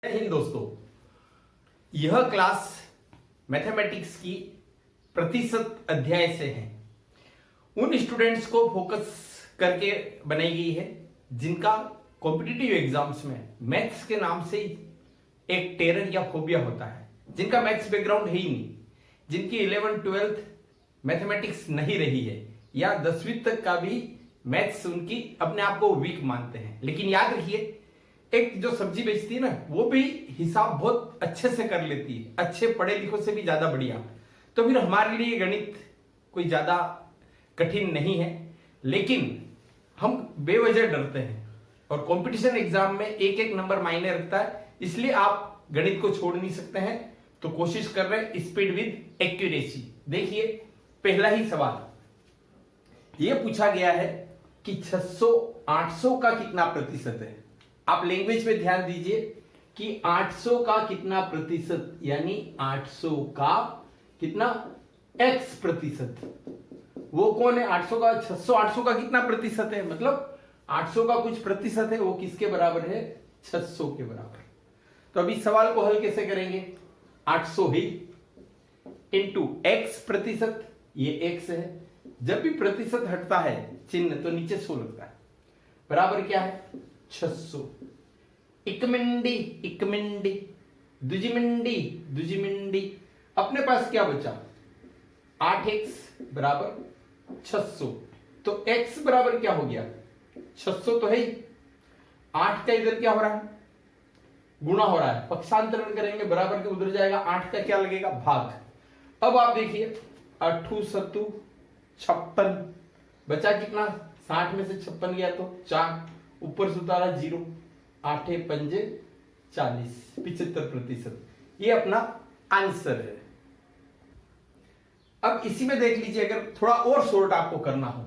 जय हिंद दोस्तों। यह क्लास मैथमेटिक्स की प्रतिशत अध्याय से है। उन स्टूडेंट्स को फोकस करके बनाई गई है जिनका कॉम्पिटिटिव एग्जाम्स में मैथ्स के नाम से एक टेरर या फोबिया होता है, जिनका मैथ्स बैकग्राउंड है ही नहीं, जिनकी 11th 12th मैथमेटिक्स नहीं रही है या 10वीं तक का भी मैथ्स उनकी अपने आप को वीक मानते हैं। लेकिन याद रखिए, एक जो सब्जी बेचती है ना, वो भी हिसाब बहुत अच्छे से कर लेती है, अच्छे पढ़े लिखों से भी ज्यादा बढ़िया। तो फिर हमारे लिए गणित कोई ज्यादा कठिन नहीं है, लेकिन हम बेवजह डरते हैं और कंपटीशन एग्जाम में एक एक नंबर मायने रखता है, इसलिए आप गणित को छोड़ नहीं सकते हैं। तो कोशिश कर रहे हैं स्पीड विद एक्यूरेसी। देखिए, पहला ही सवाल यह पूछा गया है कि 600 800 का कितना प्रतिशत है। आप लैंग्वेज पे ध्यान दीजिए कि 800 का कितना प्रतिशत, यानी 800 का कितना x प्रतिशत। वो कौन है? 800 का 600 800 का कितना प्रतिशत है, मतलब 800 का कुछ प्रतिशत है, वो किसके बराबर है? 600 के बराबर। तो अभी सवाल को हल कैसे करेंगे? 800 ही इंटू x प्रतिशत, ये x है। जब भी प्रतिशत हटता है चिन्ह तो नीचे 100 लगता है, बराबर क्या है? 600। इकमिंडी इकमिंडी, दुजिमिंडी दुजिमिंडी, अपने पास क्या बचा? 8x बराबर 600। तो x बराबर क्या हो गया? 600 तो है ही। 8 का इधर क्या हो रहा है? गुणा हो रहा है, पक्षांतरण करेंगे, बराबर के उधर जाएगा, 8 का क्या लगेगा? भाग। अब आप देखिए, 8 7 56, बचा कितना? 60 में से 56 गया तो 4, ऊपर से उतारा 0, 8 5 40, 75%। ये अपना आंसर है। अब इसी में देख लीजिए, अगर थोड़ा और शॉर्ट आपको करना हो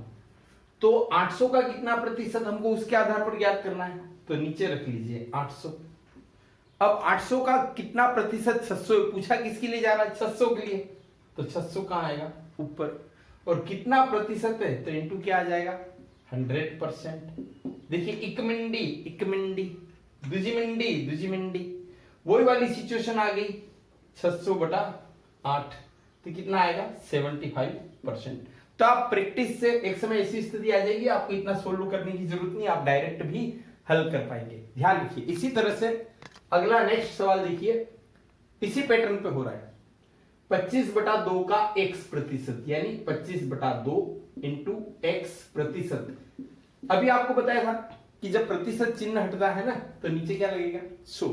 तो 800 का कितना प्रतिशत हमको उसके आधार पर ज्ञात करना है, तो नीचे रख लीजिए 800। अब 800 का कितना प्रतिशत 600 पूछा, किसके लिए जा रहा है? 600 के लिए। तो 600 कहां आएगा? ऊपर। और कितना प्रतिशत है तो इंटू क्या आ जाएगा? 100%। देखिए, इकमिंडी इकमिंडी, दुजिमिंडी दुजिमिंडी, वही वाली सिचुएशन आ गई। 600 बटा 8 तो कितना आएगा? 75%। तो आप प्रैक्टिस से एक समय ऐसी स्थिति आ जाएगी, आपको इतना सोल्व करने की जरूरत नहीं, आप डायरेक्ट भी हल कर पाएंगे। ध्यान रखिए। इसी तरह से अगला नेक्स्ट सवाल देखिए, इसी पैटर्न पे हो रहा है। 25 बटा 2 का x प्रतिशत, यानी 25 बटा 2 इंटू x प्रतिशत। अभी आपको बताया था कि जब प्रतिशत चिन्ह हटता है ना तो नीचे क्या लगेगा? 100।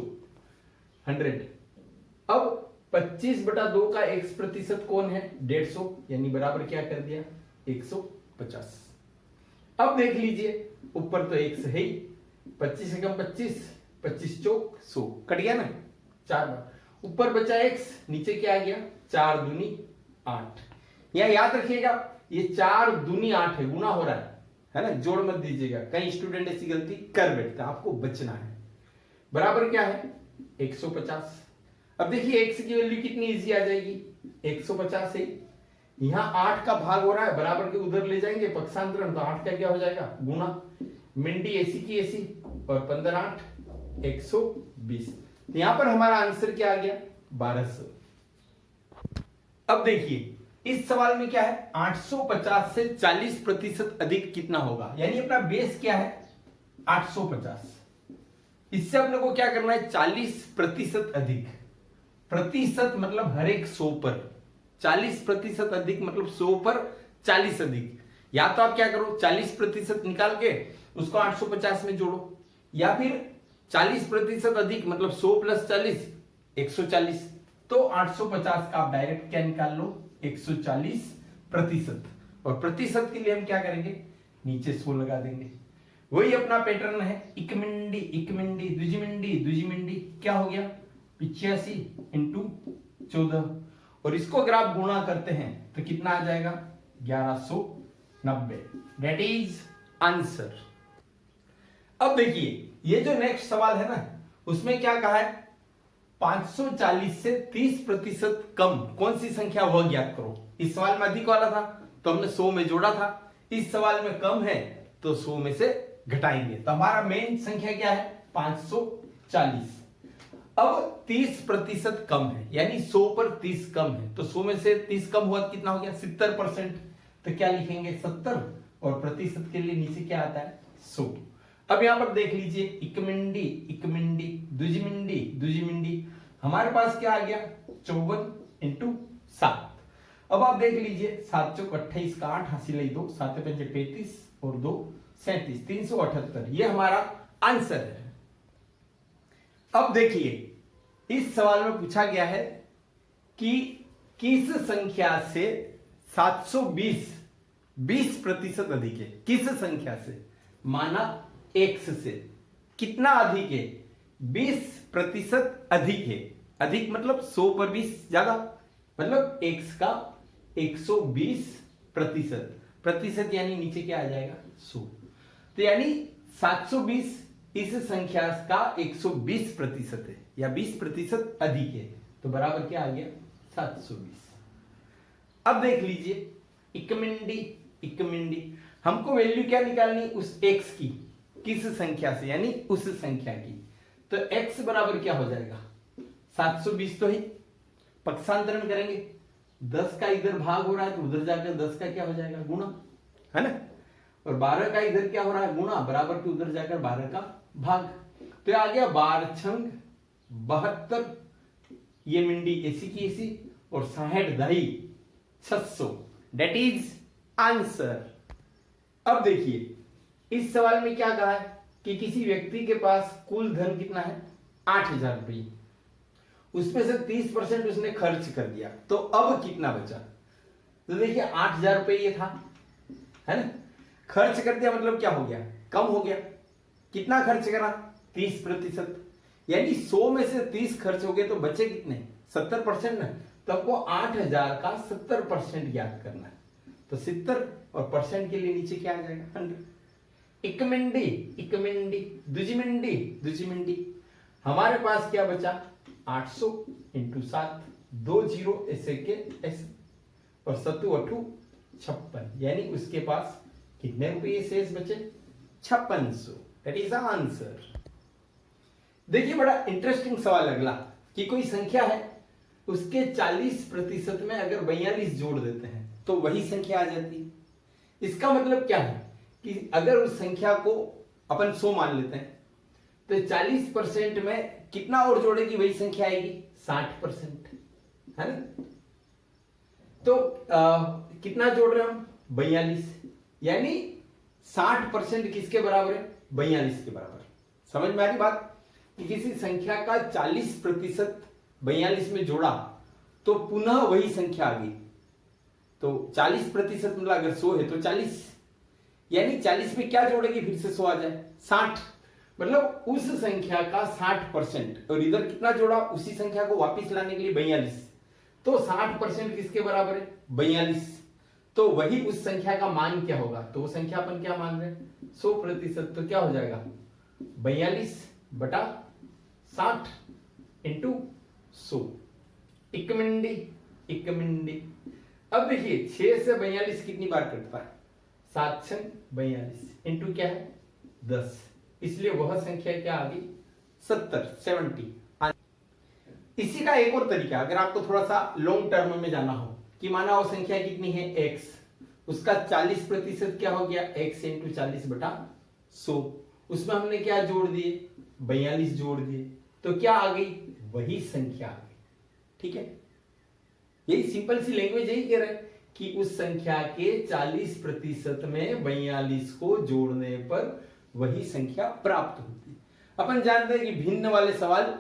अब 25 बटा 2 का x प्रतिशत कौन है? 150, यानी बराबर क्या कर दिया? 150। अब देख लीजिए, ऊपर तो x है ही, 25 से कम 25, 25 चौक 100, कट गया ना 4 बार। ऊपर बचा x, नीचे क्या आ गया? 4 दूनी 8। यहां याद रखिएगा, ये 4 दूनी 8 है, गुना हो रहा है ना, जोड़ मत दीजिएगा। कई स्टूडेंट ऐसी गलती कर बैठते हैं, आपको बचना है। बराबर क्या है? 150। अब देखिए x की वैल्यू कितनी इजी आ जाएगी? 150 है, यहां 8 का भाग हो रहा है, बराबर के उधर ले जाएंगे, पक्षांतरण, तो 8 का क्या हो जाएगा? गुना। मिंडी ऐसी की ऐसी, और 15 8 120। यहां पर हमारा आंसर क्या आ गया? 1200। अब देखिए, इस सवाल में क्या है? 850 से 40% अधिक कितना होगा, यानी अपना बेस क्या है? 850। इससे अपने को क्या करना है? 40% अधिक। प्रतिशत मतलब हर एक 100 पर, 40% अधिक मतलब 100 पर 40 अधिक। या तो आप क्या करो, 40% निकाल के उसको 850 में जोड़ो, या फिर 40% अधिक मतलब 100 प्लस 40 140। तो 850 का आप डायरेक्ट क्या निकाल लो? 140%। और प्रतिशत के लिए हम क्या करेंगे? नीचे 100 लगा देंगे। वही अपना पैटर्न है, इकमिंडी इकमिंडी, दुजिमिंडी दुजिमिंडी, क्या हो गया? 85 इंटू 14। और इसको अगर आप गुणा करते हैं तो कितना आ जाएगा? 1190। That is answer. अब देखिए, ये जो नेक्स्ट सवाल है ना, उसमें क्या कहा है? 540 से 30% कम कौन सी संख्या, वह ज्ञात करो। इस सवाल में अधिक वाला था तो हमने 100 में जोड़ा था, इस सवाल में कम है तो 100 में से घटाएंगे। तो हमारा मेन संख्या क्या है? 540। अब 30% कम है, यानी 100 पर 30 कम है, तो 100 में से 30 कम हुआ तो कितना हो गया 70%। तो क्या लिखेंगे 70, और प्रतिशत के लिए नीचे क्या आता है 100। अब यहां पर देख लीजिए इकमिंडी इकमिंडी दुजिमिंडी दुजिमिंडी, हमारे पास क्या आ गया 54 इंटू 7। अब आप देख लीजिए 7 चौक 28 का 8 हासिल 2, 7 पंजे 35 और 2 37, 378, ये हमारा आंसर है। अब देखिए इस सवाल में पूछा गया है कि किस संख्या से 720 20% अधिक है। किस संख्या से, माना x से कितना अधिक है 20% अधिक है। अधिक मतलब 100 पर 20 ज्यादा, मतलब x का 120%। प्रतिशत यानी नीचे क्या आ जाएगा 100, तो यानी 720 इस संख्या का 120% है या 20% अधिक है, तो बराबर क्या आ गया 720। अब देख लीजिए इकमिंडी इकमिंडी, हमको वैल्यू क्या निकालनी उस x की, किस संख्या से, यानी उस संख्या की। तो x बराबर क्या हो जाएगा 720 तो ही, पक्षांतरण करेंगे 10 का इधर भाग हो रहा है तो उधर जाकर 10 का क्या हो जाएगा गुणा, है ना, और 12 का इधर क्या हो रहा है गुणा, बराबर के उधर जाकर 12 का भाग। तो आ गया 12 छंग 72, ये मिंडी ऐसी की ऐसी, और 60 दही 600, डेट इज आंसर। अब देखिए इस सवाल में क्या कहा है कि किसी व्यक्ति के पास कुल धन कितना है 8000 रुपये, उसमें से 30% उसने खर्च कर दिया, तो अब कितना बचा। तो देखिए 8000 रुपये ये था, है ना, खर्च कर दिया मतलब क्या हो गया कम हो गया। कितना खर्च करा 30%, यानी 100 में से 30 खर्च हो गए तो बचे कितने 70% ना। तो आपको 8000 का 70% याद करना है, तो 70 और परसेंट के लिए नीचे क्या आ जाएगा 100। इकमिंडी इकमिंडी दुजिमिंडी दुजिमिंडी, हमारे पास क्या बचा 800 इंटू 7, 2 जीरो ऐसे के ऐसे, और 7 8 56, यानी उसके पास कितने रुपये शेष बचे 5600, दैट इज द आंसर। देखिए बड़ा इंटरेस्टिंग सवाल अगला, कि कोई संख्या है उसके 40% में अगर 42 जोड़ देते हैं तो वही संख्या आ जाती है। इसका मतलब क्या है कि अगर उस संख्या को अपन 100 मान लेते हैं तो 40% में कितना और जोड़ेगी वही संख्या आएगी 60%, है ना। तो कितना जोड़ रहे हैं हम 42, यानी 60% किसके बराबर है 42 के बराबर। समझ में आ रही बात कि किसी संख्या का 40% 42 में जोड़ा तो पुनः वही संख्या आ गई। तो 40% मतलब अगर 100 है तो 40, यानी 40 में क्या जोड़ेगी फिर से 100 आ जाए 60, मतलब उस संख्या का 60%, और इधर कितना जोड़ा उसी संख्या को वापस लाने के लिए 42, तो 60% किसके बराबर है 42, तो वही उस संख्या का मान क्या होगा। तो वो संख्या अपन क्या मान रहे हैं 100%, तो क्या हो जाएगा 42 बटा 60 इंटू 100। इकमिंडी इकमिंडी, अब देखिए 6 से 42 कितनी बार कटता है 7 6 42 इंटू क्या है 10, इसलिए वह संख्या क्या आ गई 70। इसी का एक और तरीका, अगर आपको थोड़ा सा लॉन्ग टर्म में जाना हो कि माना वो संख्या कितनी है x, उसका 40% क्या हो गया x इंटू 40 बटा 100, उसमें हमने क्या जोड़ दिए 42 जोड़ दिए, तो क्या आ गई वही संख्या आ गई। ठीक है, यही सिंपल सी लैंग्वेज यही कह रहे हैं कि उस संख्या के 40% में 42 को जोड़ने पर वही संख्या प्राप्त होती है। अपन जानते हैं कि भिन्न वाले सवाल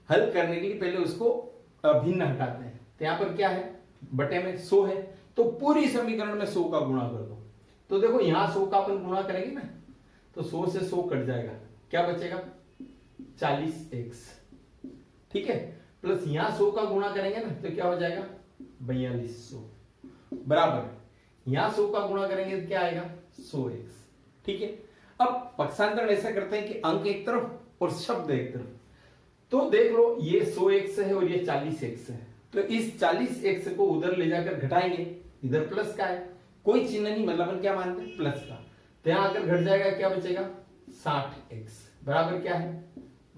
हल करने के लिए पहले उसको भिन्न हटाते हैं, तो यहां पर क्या है बटे में 100 है, तो पूरी समीकरण में 100 का गुणा कर दो। तो देखो यहां 100 का अपन गुणा करेंगे ना, तो 100 से 100 कट जाएगा, क्या बचेगा 40x, ठीक है, प्लस यहां 100 का गुणा करेंगे ना तो क्या हो जाएगा 4200, बराबर यहां 100 का गुणा करेंगे तो क्या आएगा 100x। ठीक है, अब पक्षांतरण ऐसा करते हैं कि अंक एक तरफ और शब्द एक तरफ, तो देख लो ये 100x है और ये 40x है, तो इस 40x को उधर ले जाकर घटाएंगे, इधर प्लस का है, कोई चिन्ह नहीं, मतलब हम क्या मानते हैं प्लस का, तो यहां अगर घट जाएगा क्या बचेगा 60x, बराबर क्या है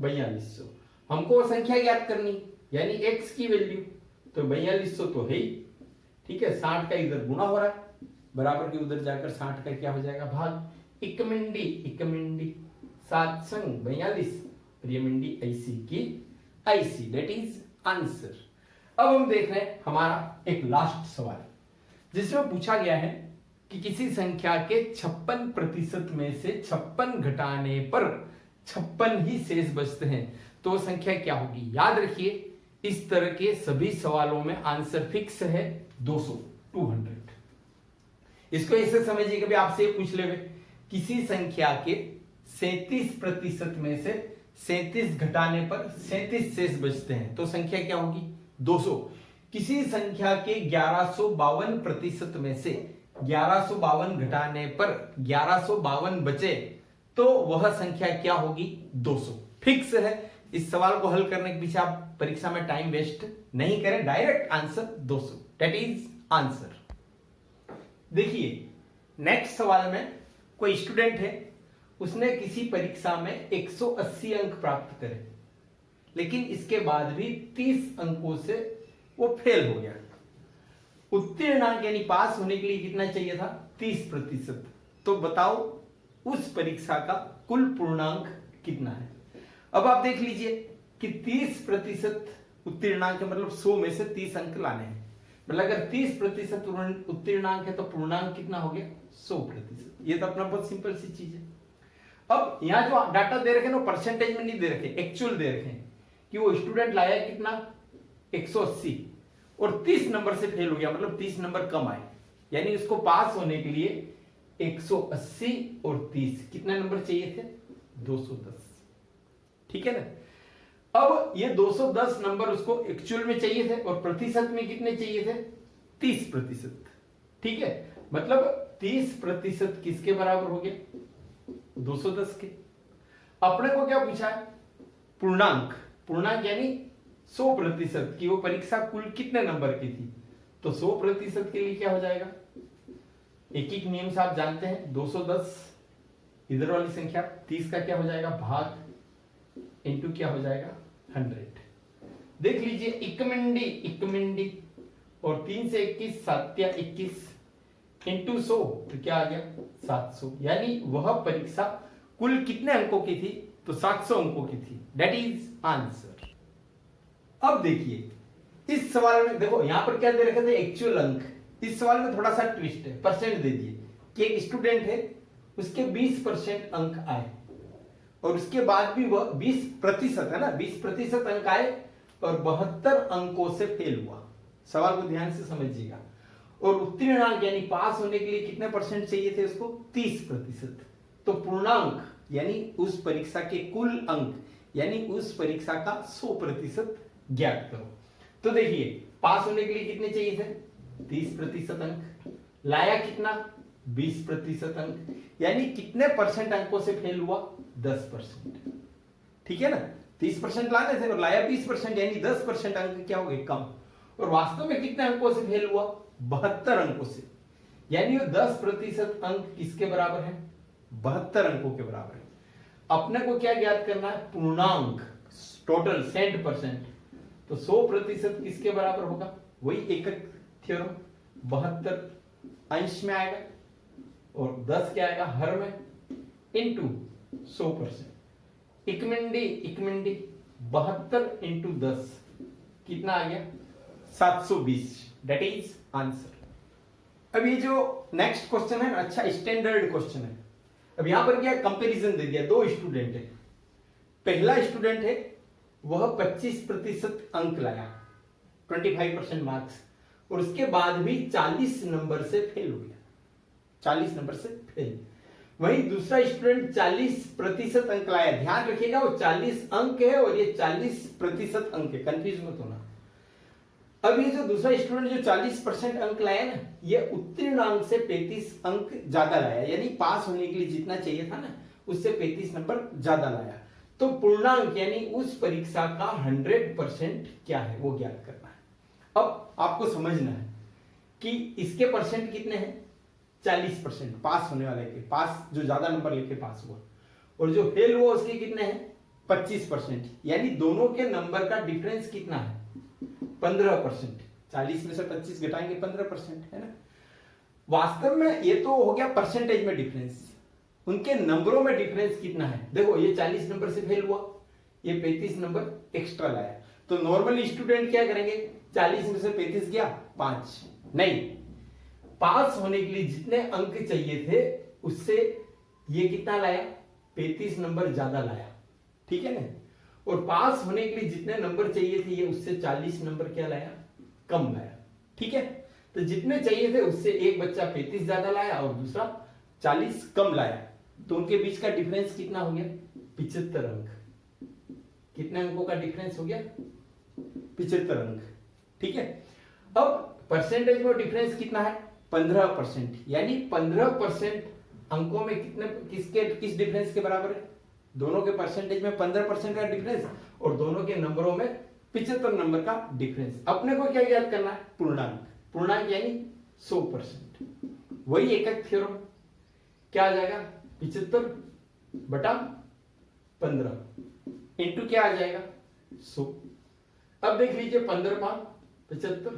4200। हमको वो संख्या ज्ञात करनी यानी x की वैल्यू, तो 4200 तो है ही, ठीक है। 60 का इधर गुणा हो रहा है, बराबर के उधर जाकर 60 का क्या हो जाएगा भाग। इकमिंडी इकमिंडी 7 संग 42 प्रियमिंडी ऐसी की ऐसी, दैट इज आंसर। अब हम देख रहे हैं हमारा एक लास्ट सवाल जिसमें पूछा गया है कि किसी संख्या के 56% में से 56 घटाने पर 56 ही शेष बचते हैं, तो वो संख्या क्या होगी। याद रखिए इस तरह के सभी सवालों में आंसर फिक्स है 200 200। इसको ऐसे समझिए, कभी आपसे पूछ ले किसी संख्या के 37% में से 37 घटाने पर 37 शेष बचते हैं, तो संख्या क्या होगी 200। किसी संख्या के 1152% में से 1152 घटाने पर 1152 बचे, तो वह संख्या क्या होगी 200। फिक्स है। इस सवाल को हल करने के पीछे आप परीक्षा में टाइम वेस्ट नहीं करें, direct answer 200, that is answer. देखिए नेक्स्ट सवाल में कोई स्टूडेंट है, उसने किसी परीक्षा में 180 अंक प्राप्त करे, लेकिन इसके बाद भी 30 अंकों से वो फेल हो गया। उत्तीर्णांक यानी पास होने के लिए कितना चाहिए था 30%। तो बताओ उस परीक्षा का कुल पूर्णांक कितना है। अब आप देख लीजिए कि 30% उत्तीर्णांक मतलब 100 में से 30 अंक लाने हैं, मतलब अगर 30% उत्तीर्णांक है तो पूर्णांक कितना हो गया 100%। ये तो अपना बहुत सिंपल सी चीज है। अब यहां जो डाटा दे रखे ना परसेंटेज में नहीं दे रखे, एक्चुअल दे रखे हैं कि वो स्टूडेंट लाया कितना 180 और 30 नंबर से फेल हो गया, मतलब 30 नंबर कम आए, यानी उसको पास होने के लिए 180 और 30 कितने नंबर चाहिए थे 210, ठीक है ना। अब ये 210 नंबर उसको एक्चुअल में चाहिए थे और प्रतिशत में कितने चाहिए थे 30%, ठीक है। मतलब 30% किसके बराबर हो गया 210 के। अपने को क्या पूछा है पूर्णांक, पूर्णांक यानी 100% की वो परीक्षा कुल कितने नंबर की थी, तो 100% के लिए क्या हो जाएगा, एक एक नियम से आप जानते हैं 210 इधर वाली संख्या 30 का क्या हो जाएगा भाग इंटू क्या हो जाएगा 100। देख लीजिए इकमिंडी इकमिंडी और 3 से 21 7 या 21 इंटू 100 तो क्या आ गया 700, यानी वह परीक्षा कुल कितने अंकों की थी तो 700 अंकों की थी, दैट इज आंसर। अब देखिए इस सवाल में देखो यहां पर क्या दे रखे थे एक्चुअल अंक। इस सवाल में थोड़ा सा ट्विस्ट है, परसेंट दे दिए कि एक स्टूडेंट है उसके 20% अंक आए और उसके बाद भी वह 20% है ना 20% अंक आए और 72 अंकों से फेल हुआ। सवाल को ध्यान से समझिएगा। और उत्तीर्णांक यानी पास होने के लिए कितने परसेंट चाहिए थे उसको 30%। तो पूर्णांक यानी उस परीक्षा के कुल अंक यानी उस परीक्षा का 100% ज्ञात करो। तो देखिए पास होने के लिए कितने चाहिए थे 30% अंक, लाया कितना 20% अंक, यानी कितने परसेंट अंकों से फेल हुआ 10%, ठीक है ना। 30% लाने थे और लाया 20%, यानी 10% अंक क्या हो गए कम। और वास्तव में कितने अंकों से फेल हुआ 72 अंकों से, यानी वो 10% अंक किसके बराबर है 72 अंकों के बराबर है। अपने को क्या ज्ञात करना है पूर्णांक टोटल 100%, तो 100% किसके बराबर होगा वही एकक थ्योरम 72 अंश में आएगा और 10 क्या आएगा हर में इंटू 100%। इकमिंडी इकमिंडी 72 इंटू 10 कितना आ गया 720, दैट इज आंसर। अब ये जो नेक्स्ट क्वेश्चन है ना अच्छा स्टैंडर्ड क्वेश्चन है। अब यहां पर क्या कंपैरिजन दे दिया, दो स्टूडेंट है, पहला स्टूडेंट है वह 25% अंक लाया 25% मार्क्स और उसके बाद भी 40 नंबर से फेल हो गया, 40 नंबर से फेल। वहीं दूसरा स्टूडेंट 40% अंक लाया, ध्यान रखिएगा वो 40 अंक है और ये 40% अंक है, कंफ्यूज मत होना। अब ये जो दूसरा स्टूडेंट जो 40% अंक लाया ना ये उत्तीर्णांक से 35 अंक ज्यादा लाया, यानी पास होने के लिए जितना चाहिए था ना उससे 35 नंबर ज्यादा लाया। तो पूर्णांक यानी उस परीक्षा का 100% क्या है वो ज्ञात करना है। अब आपको समझना है कि इसके परसेंट कितने हैं 40% पास होने वाले के, पास जो ज्यादा नंबर लेके पास हुआ, और जो फेल हुआ उसके कितने हैं 25%, यानी दोनों के नंबर का डिफरेंस कितना है 15%। 40 में से 25 घटाएंगे 15%, है ना। वास्तव में ये तो हो गया परसेंटेज में डिफरेंस, उनके नंबरों में डिफरेंस कितना है। देखो ये 40 नंबर से फेल हुआ, ये 35 नंबर एक्स्ट्रा लाया, तो नॉर्मली स्टूडेंट क्या करेंगे, 40 में से 35 गया 5, नहीं, पास होने के लिए जितने अंक चाहिए थे उससे ये कितना लाया 35 नंबर ज्यादा लाया, ठीक है ना। और पास होने के लिए जितने नंबर चाहिए थे ये उससे 40 नंबर क्या लाया, कम लाया, ठीक है। तो जितने चाहिए थे उससे एक बच्चा 35 ज्यादा लाया और दूसरा 40 कम लाया, तो उनके बीच का डिफरेंस कितना हो गया 75 अंक। कितने अंकों का डिफरेंस हो गया 75 अंक, ठीक है। अब परसेंटेज में डिफरेंस कितना है 15%, यानी 15% अंकों में किस डिफरेंस के बराबर है, दोनों के परसेंटेज में 15% का डिफरेंस और दोनों के नंबरों में 75 नंबर का डिफरेंस। अपने को क्या याद करना है, पूर्णांक, पूर्णांक यानी 100%। वही एकक थ्योरम, क्या आ जाएगा 75/15 इंटू क्या आ जाएगा 100। अब देख लीजिए 15/75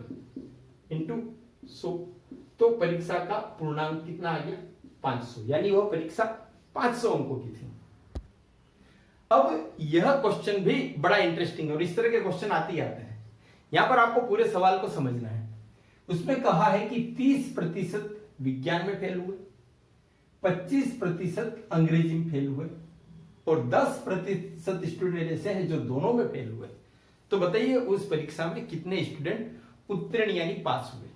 इंटू 100, तो परीक्षा का पूर्णांक कितना आ गया 500, यानी वह परीक्षा 500 अंकों की थी। अब यह क्वेश्चन भी बड़ा इंटरेस्टिंग है और इस तरह के क्वेश्चन आते ही आते हैं। यहां पर आपको पूरे सवाल को समझना है। उसमें कहा है कि 30% विज्ञान में फेल हुए, 25% अंग्रेजी में फेल हुए और 10% स्टूडेंट ऐसे हैं जो दोनों में फेल हुए। तो बताइए उस परीक्षा में कितने स्टूडेंट उत्तीर्ण यानी पास हुए।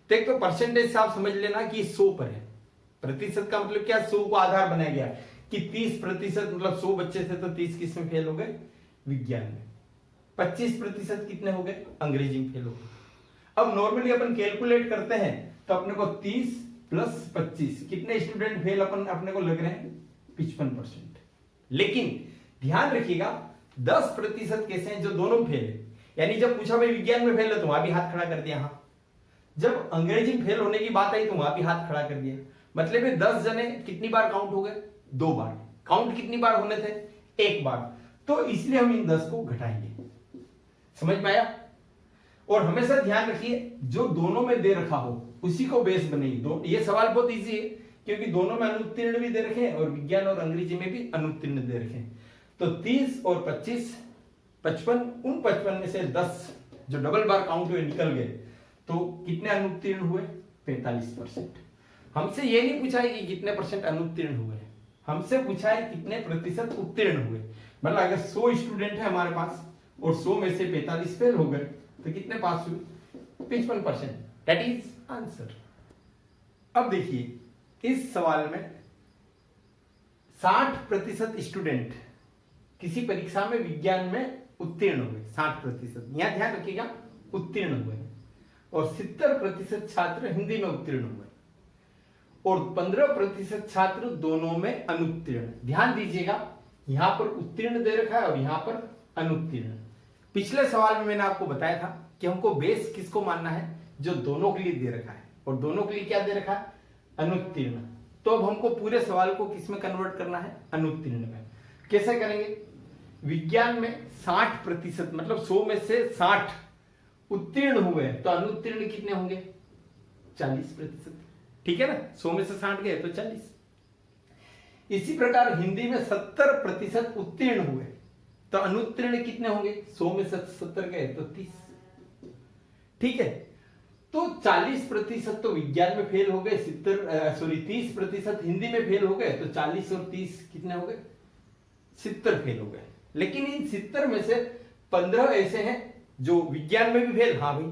तो एक तो परसेंटेज से आप समझ लेना कि 100 पर है, प्रतिशत का मतलब क्या 100 को आधार बनाया गया कि 30% मतलब 100 बच्चे थे तो 30 किस में फेल हो गए विज्ञान में, 25% कितने हो गए अंग्रेजी में फेल हो गए। अब नॉर्मली अपन कैलकुलेट करते हैं तो अपने को 30 + 25 कितने स्टूडेंट फेल अपने को लग रहे हैं 55%। लेकिन ध्यान रखिएगा 10% कैसे हैं जो दोनों में फेल है, यानी जब पूछा भाई विज्ञान में फेल है तो वहां भी हाथ खड़ा कर दिया, हाँ। जब अंग्रेजी में फेल होने की बात आई तो वहां भी हाथ खड़ा कर दिया। मतलब 10 जने कितनी बार काउंट हो गए 2 बार, काउंट कितनी बार होने थे 1 बार, तो इसलिए हम इन 10 को घटाएंगे। समझ में आया। और हमेशा ध्यान रखिए जो दोनों में दे रखा हो उसी को बेस बनाइए। ये सवाल बहुत इजी है क्योंकि दोनों में अनुत्तीर्ण भी दे रखे हैं और विज्ञान और अंग्रेजी में भी अनुत्तीर्ण दे रखे हैं। तो 30 और 25 55, उन 55 में से 10 जो डबल बार काउंट हुए निकल गए, तो कितने अनुत्तीर्ण हुए 45%। हमसे ये नहीं पूछा है कि कितने परसेंट अनुत्तीर्ण हुए, हमसे पूछा है कितने प्रतिशत उत्तीर्ण हुए। मतलब अगर 100 स्टूडेंट है हमारे पास और 100 में से 45 फेल हो गए तो कितने पास हुए 55%, दैट इज आंसर। अब देखिए इस सवाल में 60% स्टूडेंट किसी परीक्षा में विज्ञान में उत्तीर्ण हुए, 60%, यहां ध्यान रखिएगा उत्तीर्ण हुए, और 70% छात्र हिंदी में उत्तीर्ण हुए और 15% छात्र दोनों में अनुत्तीर्ण। ध्यान दीजिएगा यहां पर उत्तीर्ण दे रखा है और यहां पर अनुत्तीर्ण। पिछले सवाल में मैंने आपको बताया था कि हमको बेस किसको मानना है, जो दोनों के लिए दे रखा है, और दोनों के लिए क्या दे रखा है अनुत्तीर्ण। तो अब हमको पूरे सवाल को किस में कन्वर्ट करना है अनुत्तीर्ण में। कैसे करेंगे, विज्ञान में 60% मतलब 100 में से 60 उत्तीर्ण हुए तो अनुत्तीर्ण कितने होंगे 40%, ठीक है ना। 100 में से 60 गए तो 40। इसी प्रकार हिंदी में 70% उत्तीर्ण हुए तो अनुत्तीर्ण कितने होंगे, 100 में से 70 गए तो 30, ठीक है। तो 40% तो विज्ञान में फेल हो गए, 30% हिंदी में फेल हो गए, तो 40 और 30 कितने हो गए 70 फेल हो गए। लेकिन इन 70 में से 15 ऐसे हैं जो विज्ञान में भी फेल, हाँ भाई,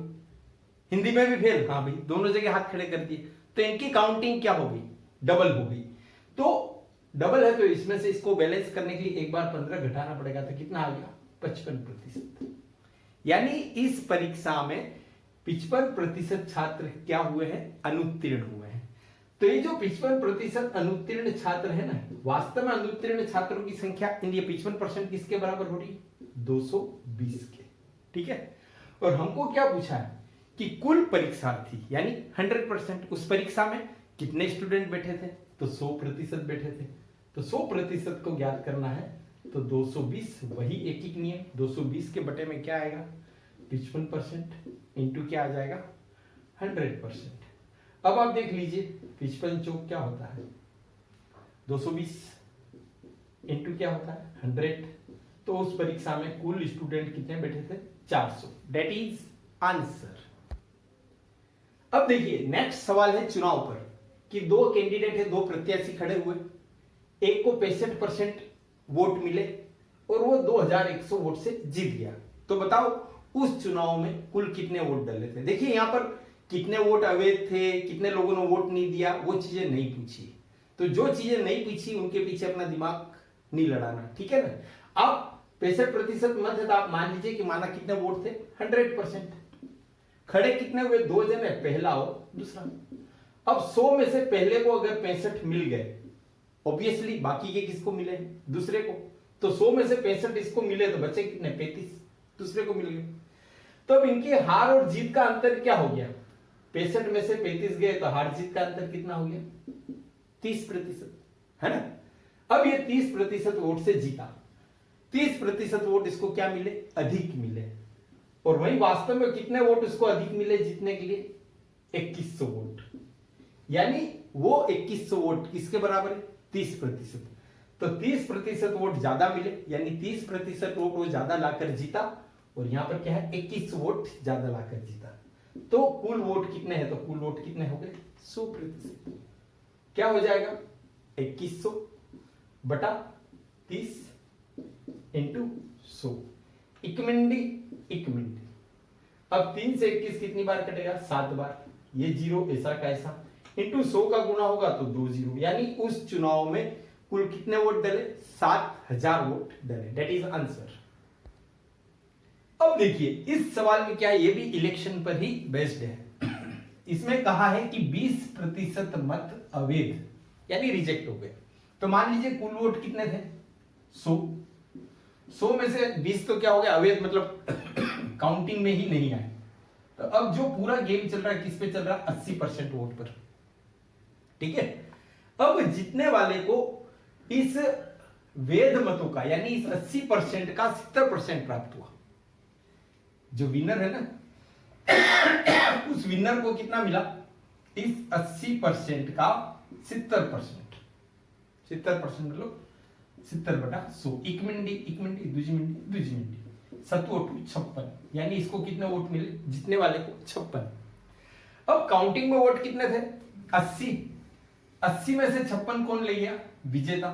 हिंदी में भी फेल, हाँ भाई, दोनों जगह हाथ खड़े कर दिए, तो इनकी काउंटिंग क्या हो गई डबल हो गई। तो डबल है तो इसमें से इसको बैलेंस करने के लिए एक बार 15 घटाना पड़ेगा, तो कितना आ गया 55%। यानी इस परीक्षा में 55% छात्र क्या हुए हैं अनुत्तीर्ण हुए हैं। तो ये जो 55% अनुत्तीर्ण छात्र है ना, वास्तव में अनुत्तीर्ण छात्रों की संख्या इन ये 55% किसके बराबर हो रही 220 के, ठीक है। और हमको क्या पूछा है कि कुल परीक्षार्थी यानी 100% उस परीक्षा में कितने स्टूडेंट बैठे थे, तो 100% बैठे थे। तो 100% को ज्ञात करना है तो 220 वही एक एक नियम, 220 के बटे में क्या आएगा 55% इंटू क्या आ जाएगा 100%। अब आप देख लीजिए 55 चौक क्या होता है 220 इंटू क्या होता है 100। तो उस परीक्षा में कुल स्टूडेंट कितने बैठे थे 400, डेट इज आंसर। अब देखिए नेक्स्ट सवाल है चुनाव पर कि दो कैंडिडेट है, दो प्रत्याशी खड़े हुए, एक को 65% वोट मिले और वो 2100 वोट से जीत गया। तो बताओ उस चुनाव में कुल कितने वोट डले थे। देखिए यहां पर कितने वोट अवैध थे, कितने लोगों ने वोट नहीं दिया, वो चीजें नहीं पूछी। तो जो चीजें नहीं पूछी उनके पीछे अपना दिमाग नहीं लड़ाना, ठीक है ना। आप 65% मत है तो आप मान लीजिए कि माना कितने वोट थे 100%। खड़े कितने हुए 2 जने, पहला और दूसरा। अब 100 में से पहले को अगर 65 मिल गए, ऑब्वियसली बाकी के किसको मिले दूसरे को, तो 100 में से 65 इसको मिले तो बचे कितने 35 दूसरे को मिल गए। तो अब इनके हार और जीत का अंतर क्या हो गया, 65 में से 35 गए तो हार जीत का अंतर कितना हो गया 30%, है ना। अब ये 30% वोट से जीता, 30% वोट इसको क्या मिले अधिक मिले, और वही वास्तव में कितने वोट इसको अधिक मिले जीतने के लिए 2100 वोट, यानी वो 2100 वोट किसके बराबर है 30%। तो 30% वोट ज्यादा मिले, यानी 30% वोट वो ज्यादा लाकर जीता, और यहां पर क्या है 21 वोट ज्यादा लाकर जीता। तो कुल वोट कितने हैं, तो कुल वोट कितने हो गए 100%। क्या हो जाएगा 2100 बटा 30 इंटू 100, इक्विटी। अब 3 से 21 कितनी बार कटेगा 7 बार, ये जीरो ऐसा का ऐसा, इंटू 100 का गुना होगा तो 2 जीरो, यानी उस चुनाव में कुल कितने वोट डले 7000 वोट डले, डेट इज आंसर। अब देखिए इस सवाल में क्या है, ये भी इलेक्शन पर ही बेस्ड है। इसमें कहा है कि 20% मत अवैध यानी रिजेक्ट हो गए। तो मान लीजिए कुल वोट कितने थे 100 में से 20 तो क्या हो गया अवैध, मतलब काउंटिंग में ही नहीं आए। तो अब जो पूरा गेम चल रहा है किस पे चल रहा है 80% वोट पर, ठीक है। अब जीतने वाले को इस वैध मतों का यानी इस 80% का 70% प्राप्त हुआ। जो विनर है ना उस विनर को कितना मिला इस 80% का 70%, 70% मतलब 70/100, इक्विटी दूजी 56, यानी इसको कितने वोट मिले जीतने वाले को 56। अब काउंटिंग में वोट कितने थे 80 में से 56 कौन ले गया विजेता।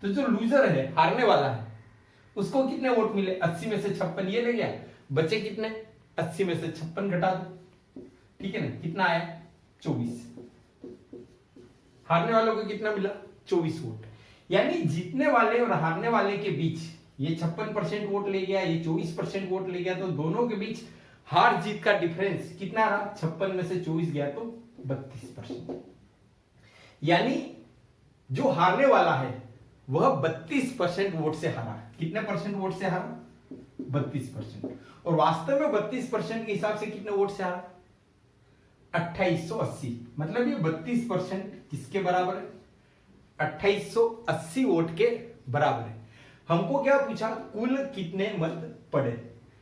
तो जो लूजर है हारने वाला है उसको कितने वोट मिले 80 में से 56 ये ले गया, बचे कितने 80 में से 56 घटा दो, ठीक है ना, कितना आया 24। हारने वालों को कितना मिला 24 वोट, यानी जीतने वाले और हारने वाले के बीच ये 56% वोट ले गया, ये 24% वोट ले गया, तो दोनों के बीच हार जीत का डिफरेंस कितना रहा 56 में से 24 गया तो 32%। यानी जो हारने वाला है वह 32% वोट से हारा। कितने परसेंट वोट से हारा 32%, और वास्तव में 32% के हिसाब से कितने वोट से हारा 2880, मतलब ये 32% किसके बराबर है 2880 वोट के बराबर है। हमको क्या पूछा कुल कितने मत पड़े,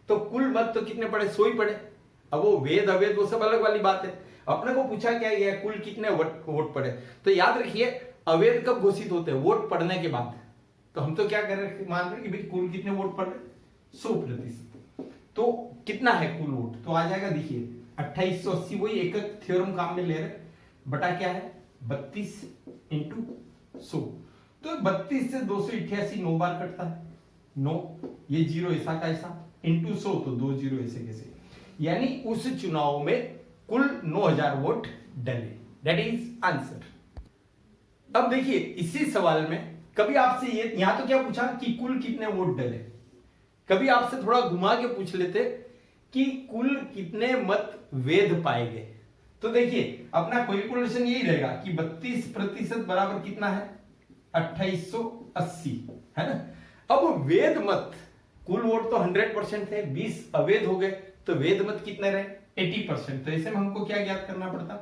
तो कुल मत तो कितने पड़े 100 ही पड़े। अब वो वेद अवेद वो सब अलग वाली बात है, अपने को पूछा क्या गया कुल कितने वोट पड़े। तो याद रखिए अवैध कब घोषित होते हैं वोट पड़ने के बाद। तो हम तो क्या कर रहे मान रहे कि भाई कुल कितने वोट पड़ रहे 100%, तो कितना है कुल वोट, तो आ जाएगा देखिए 2880, वही एक थ्योरम काम में ले रहे, बटा क्या है 32 इंटू 100। तो 32 से 288 9 बार कटता है, 9 ये जीरो ऐसा का ऐसा इंटू 100 तो 2 जीरो ऐसे कैसे, यानी उस चुनाव में कुल 9000 वोट डले, दैट इज आंसर। अब देखिए इसी सवाल में कभी आपसे ये यहां तो क्या पूछा कि कुल कितने वोट डले, कभी आपसे थोड़ा घुमा के पूछ लेते कि कुल कितने मत वैध पाए गए। तो देखिए अपना कैलकुलेशन यही रहेगा कि 32% बराबर कितना है 2880, है ना। अब वैध मत कुल वोट तो 100% थे, 20 अवैध हो गए, तो वैध मत कितने रहे 80%। तो ऐसे में हमको क्या ज्ञात करना पड़ता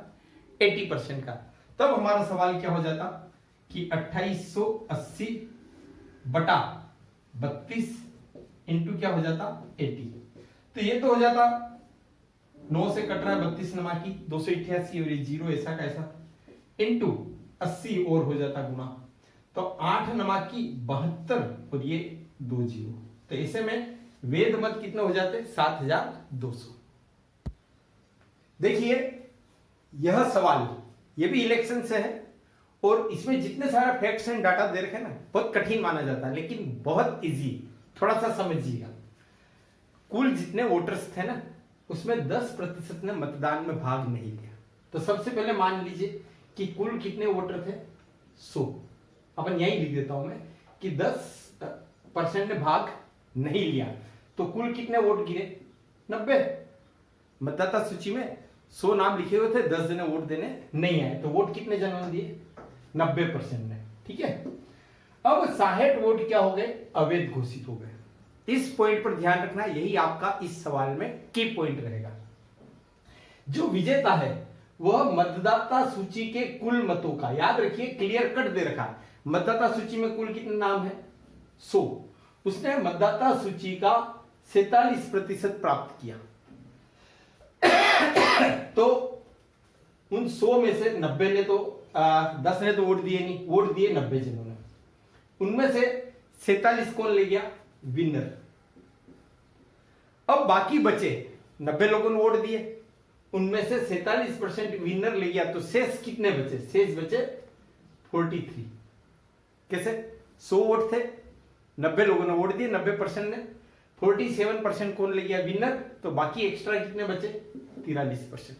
80% का। तब हमारा सवाल क्या हो जाता कि 2880 बटा 32 इंटू क्या हो जाता 80। तो ये तो हो जाता 9 से कट रहा है 32 नमाकी 288 और ये 0 ऐसा का ऐसा इंटू 80 और हो जाता गुना। तो 8 नमाकी 72 और ये 2 जीरो। तो ऐसे में वेद मत कितने हो जाते 7200। देखिए यह सवाल ये भी इलेक्शन से है और इसमें जितने सारे फैक्ट्स एंड डाटा दे रखे हैं ना बहुत कठिन माना जाता है लेकिन बहुत इजी। थोड़ा सा समझिएगा। कुल जितने वोटर्स थे ना उसमें 10% ने मतदान में भाग नहीं लिया। तो सबसे पहले मान लीजिए कि कुल कितने वोटर थे 100। अपन यही लिख देता हूं मैं कि 10% ने भाग नहीं लिया तो कुल कितने वोट गिरे 90। मतदाता सूची में 100 नाम लिखे हुए थे 10 जने वोट देने नहीं आए तो वोट कितने जनों ने दिए 90% ने। ठीक है। अब 60 वोट क्या हो गए अवैध घोषित हो गए। इस पॉइंट पर ध्यान रखना यही आपका इस सवाल में की पॉइंट रहेगा। जो विजेता है वह मतदाता सूची के कुल मतों का याद रखिए क्लियर कट दे रखा। मतदाता सूची में कुल कितने नाम है 100। उसने मतदाता सूची का 47% प्राप्त किया। तो उन 100 में से 90 ने तो 10 ने तो वोट दिए नहीं वोट दिए 90 जनों ने। उनमें से 47 कौन ले गया विनर। अब बाकी बचे 90 लोगों ने वोट दिए उनमें से 47% विनर ले गया तो शेष कितने बचे शेष बचे 43। कैसे 100 वोट थे 90 लोगों ने वोट दिए 90% ने 47% कौन ले गया विनर तो बाकी एक्स्ट्रा कितने बचे 43%।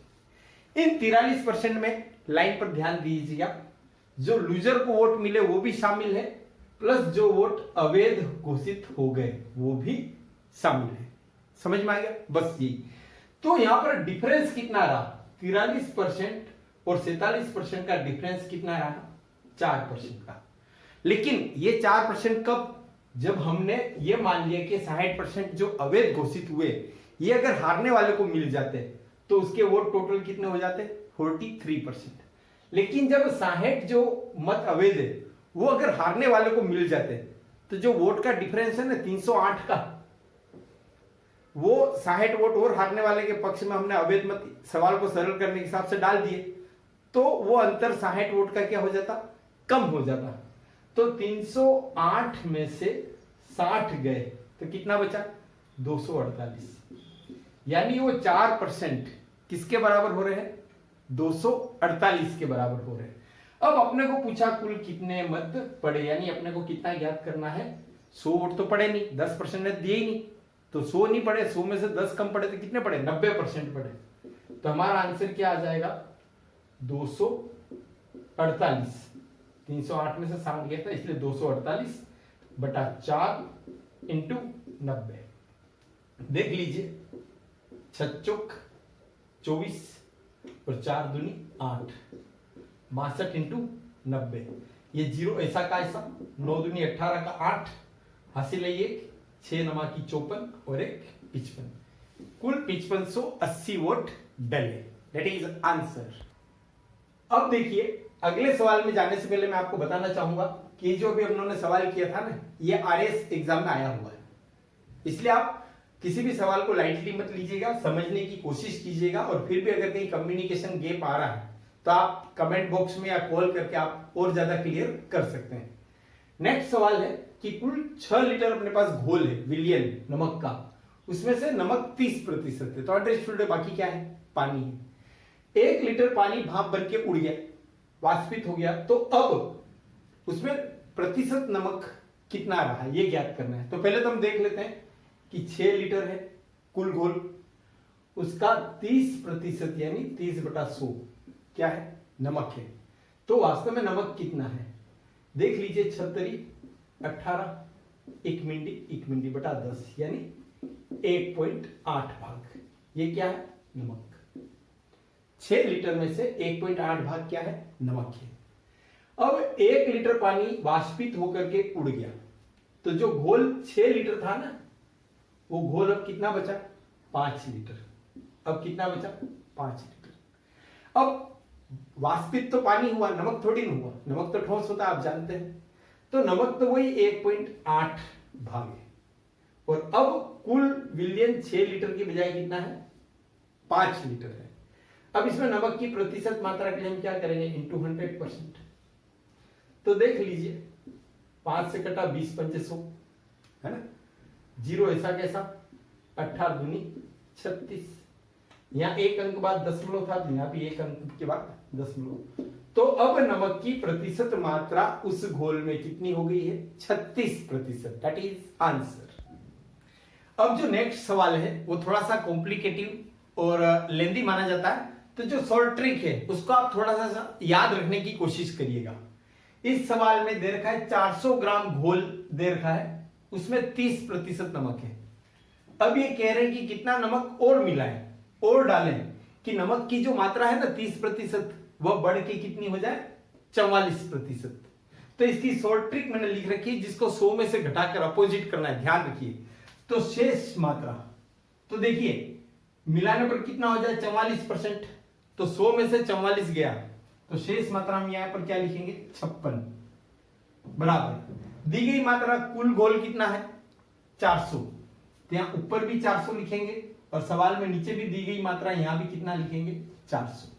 इन 43% में लाइन पर ध्यान दीजिएगा जो लूजर को वोट मिले वो भी शामिल है प्लस जो वोट अवैध घोषित हो गए वो भी शामिल है। समझ में आ गया बस यही। तो यहां पर डिफरेंस कितना रहा 43% और 47% का डिफरेंस कितना रहा 4% का। लेकिन ये 4% कब जब हमने ये मान लिया कि 60% जो अवैध घोषित हुए ये अगर हारने वाले को मिल जाते तो उसके वोट टोटल कितने हो जाते 43%। लेकिन जब 60 जो मत अवैध है वो अगर हारने वाले को मिल जाते तो जो वोट का डिफरेंस है ना 308 का वो 60 वोट और हारने वाले के पक्ष में हमने अवैध मत सवाल को सरल करने के हिसाब से डाल दिए तो वो अंतर 60 वोट का क्या हो जाता कम हो जाता। तो 308 में से 60 गए तो कितना बचा 248 यानी वो 4% किसके बराबर हो रहे हैं 248 के बराबर हो रहे हैं। अब अपने को पूछा कुल कितने मत पड़े यानी अपने को कितना ज्ञात करना है 100 वोट तो पड़े नहीं 10% ने दिए ही नहीं तो 100 नहीं पड़े 100 में से 10 कम पड़े तो कितने पड़े 90% पड़े। तो हमारा आंसर क्या आ जाएगा 248। 308 में से 60 गया था इसलिए 248 बटा 4 इंटू 90। देख लीजिए 6 चौक 24 और 4 दूनी 8 62 इंटू 90। ये जीरो ऐसा का ऐसा 9 दूनी 18 का 8 हासिल है 1 6 नमा की 54 और 1 55 कुल 5580 वोट डले। That is answer. अब देखिए अगले सवाल में जाने से पहले मैं आपको बताना चाहूंगा कि जो अभी उन्होंने सवाल किया था ना ये आरएस एग्जाम में आया हुआ है इसलिए आप किसी भी सवाल को लाइटली मत लीजिएगा समझने की कोशिश कीजिएगा और फिर भी अगर कहीं कम्युनिकेशन गैप आ रहा है तो आप कमेंट बॉक्स में या कॉल करके आप और ज्यादा क्लियर कर सकते हैं। नेक्स्ट सवाल है कि कुल 6 लीटर अपने पास घोल है विलियन नमक का उसमें से नमक 30% है तो अंडरस्टूड है बाकी क्या है पानी है। 1 लीटर पानी भाप बन के उड़ गया वाष्पित हो गया तो अब उसमें प्रतिशत नमक कितना रहा ये ज्ञात करना है। तो पहले तो हम देख लेते हैं कि 6 लीटर है कुल घोल उसका 30% यानी 30/100 क्या है नमक है। तो वास्तव में नमक कितना है देख लीजिए 36 18 1 मिनटी बटा 10 यानी 1.8 भाग ये क्या है नमक। 6 लीटर में से 1.8 भाग क्या है नमक है। अब 1 लीटर पानी वाष्पित होकर के उड़ गया तो जो घोल 6 लीटर था ना वो घोल अब कितना बचा 5 लीटर। अब कितना बचा 5 लीटर। अब वाष्पित तो पानी हुआ नमक थोड़ी ना हुआ नमक तो ठोस होता है आप जानते हैं तो नमक तो वही 1.8 भागे। और अब कुल विलियन 6 लीटर की बजाय कितना है, 5 लीटर है। अब इसमें नमक की प्रतिशत मात्रा के लिए हम क्या करेंगे, इंटू 100%। तो देख लीजिए 5 से कटा 20 पंचे 100 है ना, जीरो ऐसा कैसा, 18 दूनी 36, यहाँ एक अंक बाद दशमलव था, यहाँ भी एक अंक के बाद दशमलव। तो अब नमक की प्रतिशत मात्रा उस घोल में कितनी हो गई है, 36%। That is answer. अब जो नेक्स्ट सवाल है वो थोड़ा सा कॉम्प्लिकेटिव और लेंदी माना जाता है, तो जो शॉर्ट ट्रिक है उसको आप थोड़ा सा याद रखने की कोशिश करिएगा। इस सवाल में दे रखा है 400 ग्राम घोल दे रखा है, उसमें 30% नमक है। अब ये कह रहे हैं कि कितना नमक और मिलाएं और डालें कि नमक की जो मात्रा है ना 30%, वह बढ़ के कितनी हो जाए, 44%। तो इसकी शॉर्ट ट्रिक मैंने लिख रखी है, जिसको 100 में से घटाकर अपोजिट करना है, ध्यान रखिए। तो शेष मात्रा, तो देखिए मिलाने पर कितना हो जाए, 44%। तो 100 में से 44 गया, तो शेष मात्रा हम यहां पर क्या लिखेंगे, 56 बराबर दी गई मात्रा कुल घोल कितना है, 400। तो यहां ऊपर भी 400 लिखेंगे और सवाल में नीचे भी दी गई मात्रा, यहां भी कितना लिखेंगे, 400।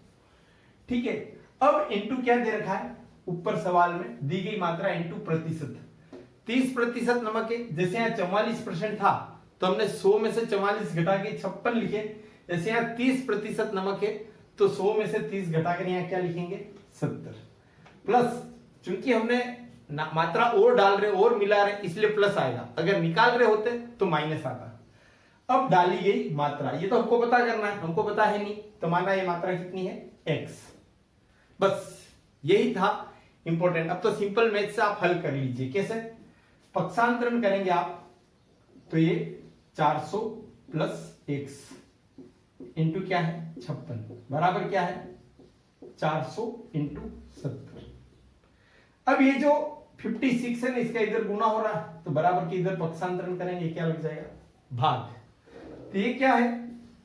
ठीक है। अब इंटू क्या दे रखा है, ऊपर सवाल में दी गई मात्रा इंटू प्रतिशत। 30% नमक है, जैसे यहाँ 44% था तो हमने 100 में से 44 घटा के 56 लिखे। जैसे यहाँ 30% नमक है तो 100 में से 30 घटाकर यहाँ क्या लिखेंगे, 70 प्लस, चूंकि हमने मात्रा और डाल रहे और मिला रहे इसलिए प्लस आएगा, अगर निकाल रहे होते तो माइनस आता। अब डाली गई मात्रा, ये तो हमको पता करना है, हमको पता है नहीं, तो माना ये मात्रा कितनी है, x। बस यही था इंपॉर्टेंट। अब तो सिंपल मैथ से आप हल कर लीजिए। कैसे, पक्षांतरण करेंगे आप, तो ये 400 प्लस x इंटू क्या है, 56 बराबर क्या है, 400 इंटू 70। अब ये जो 56 है ना, इसका इधर गुना हो रहा है, तो बराबर के इधर पक्षांतरण करेंगे, क्या लग जाएगा, भाग। तो ये क्या है,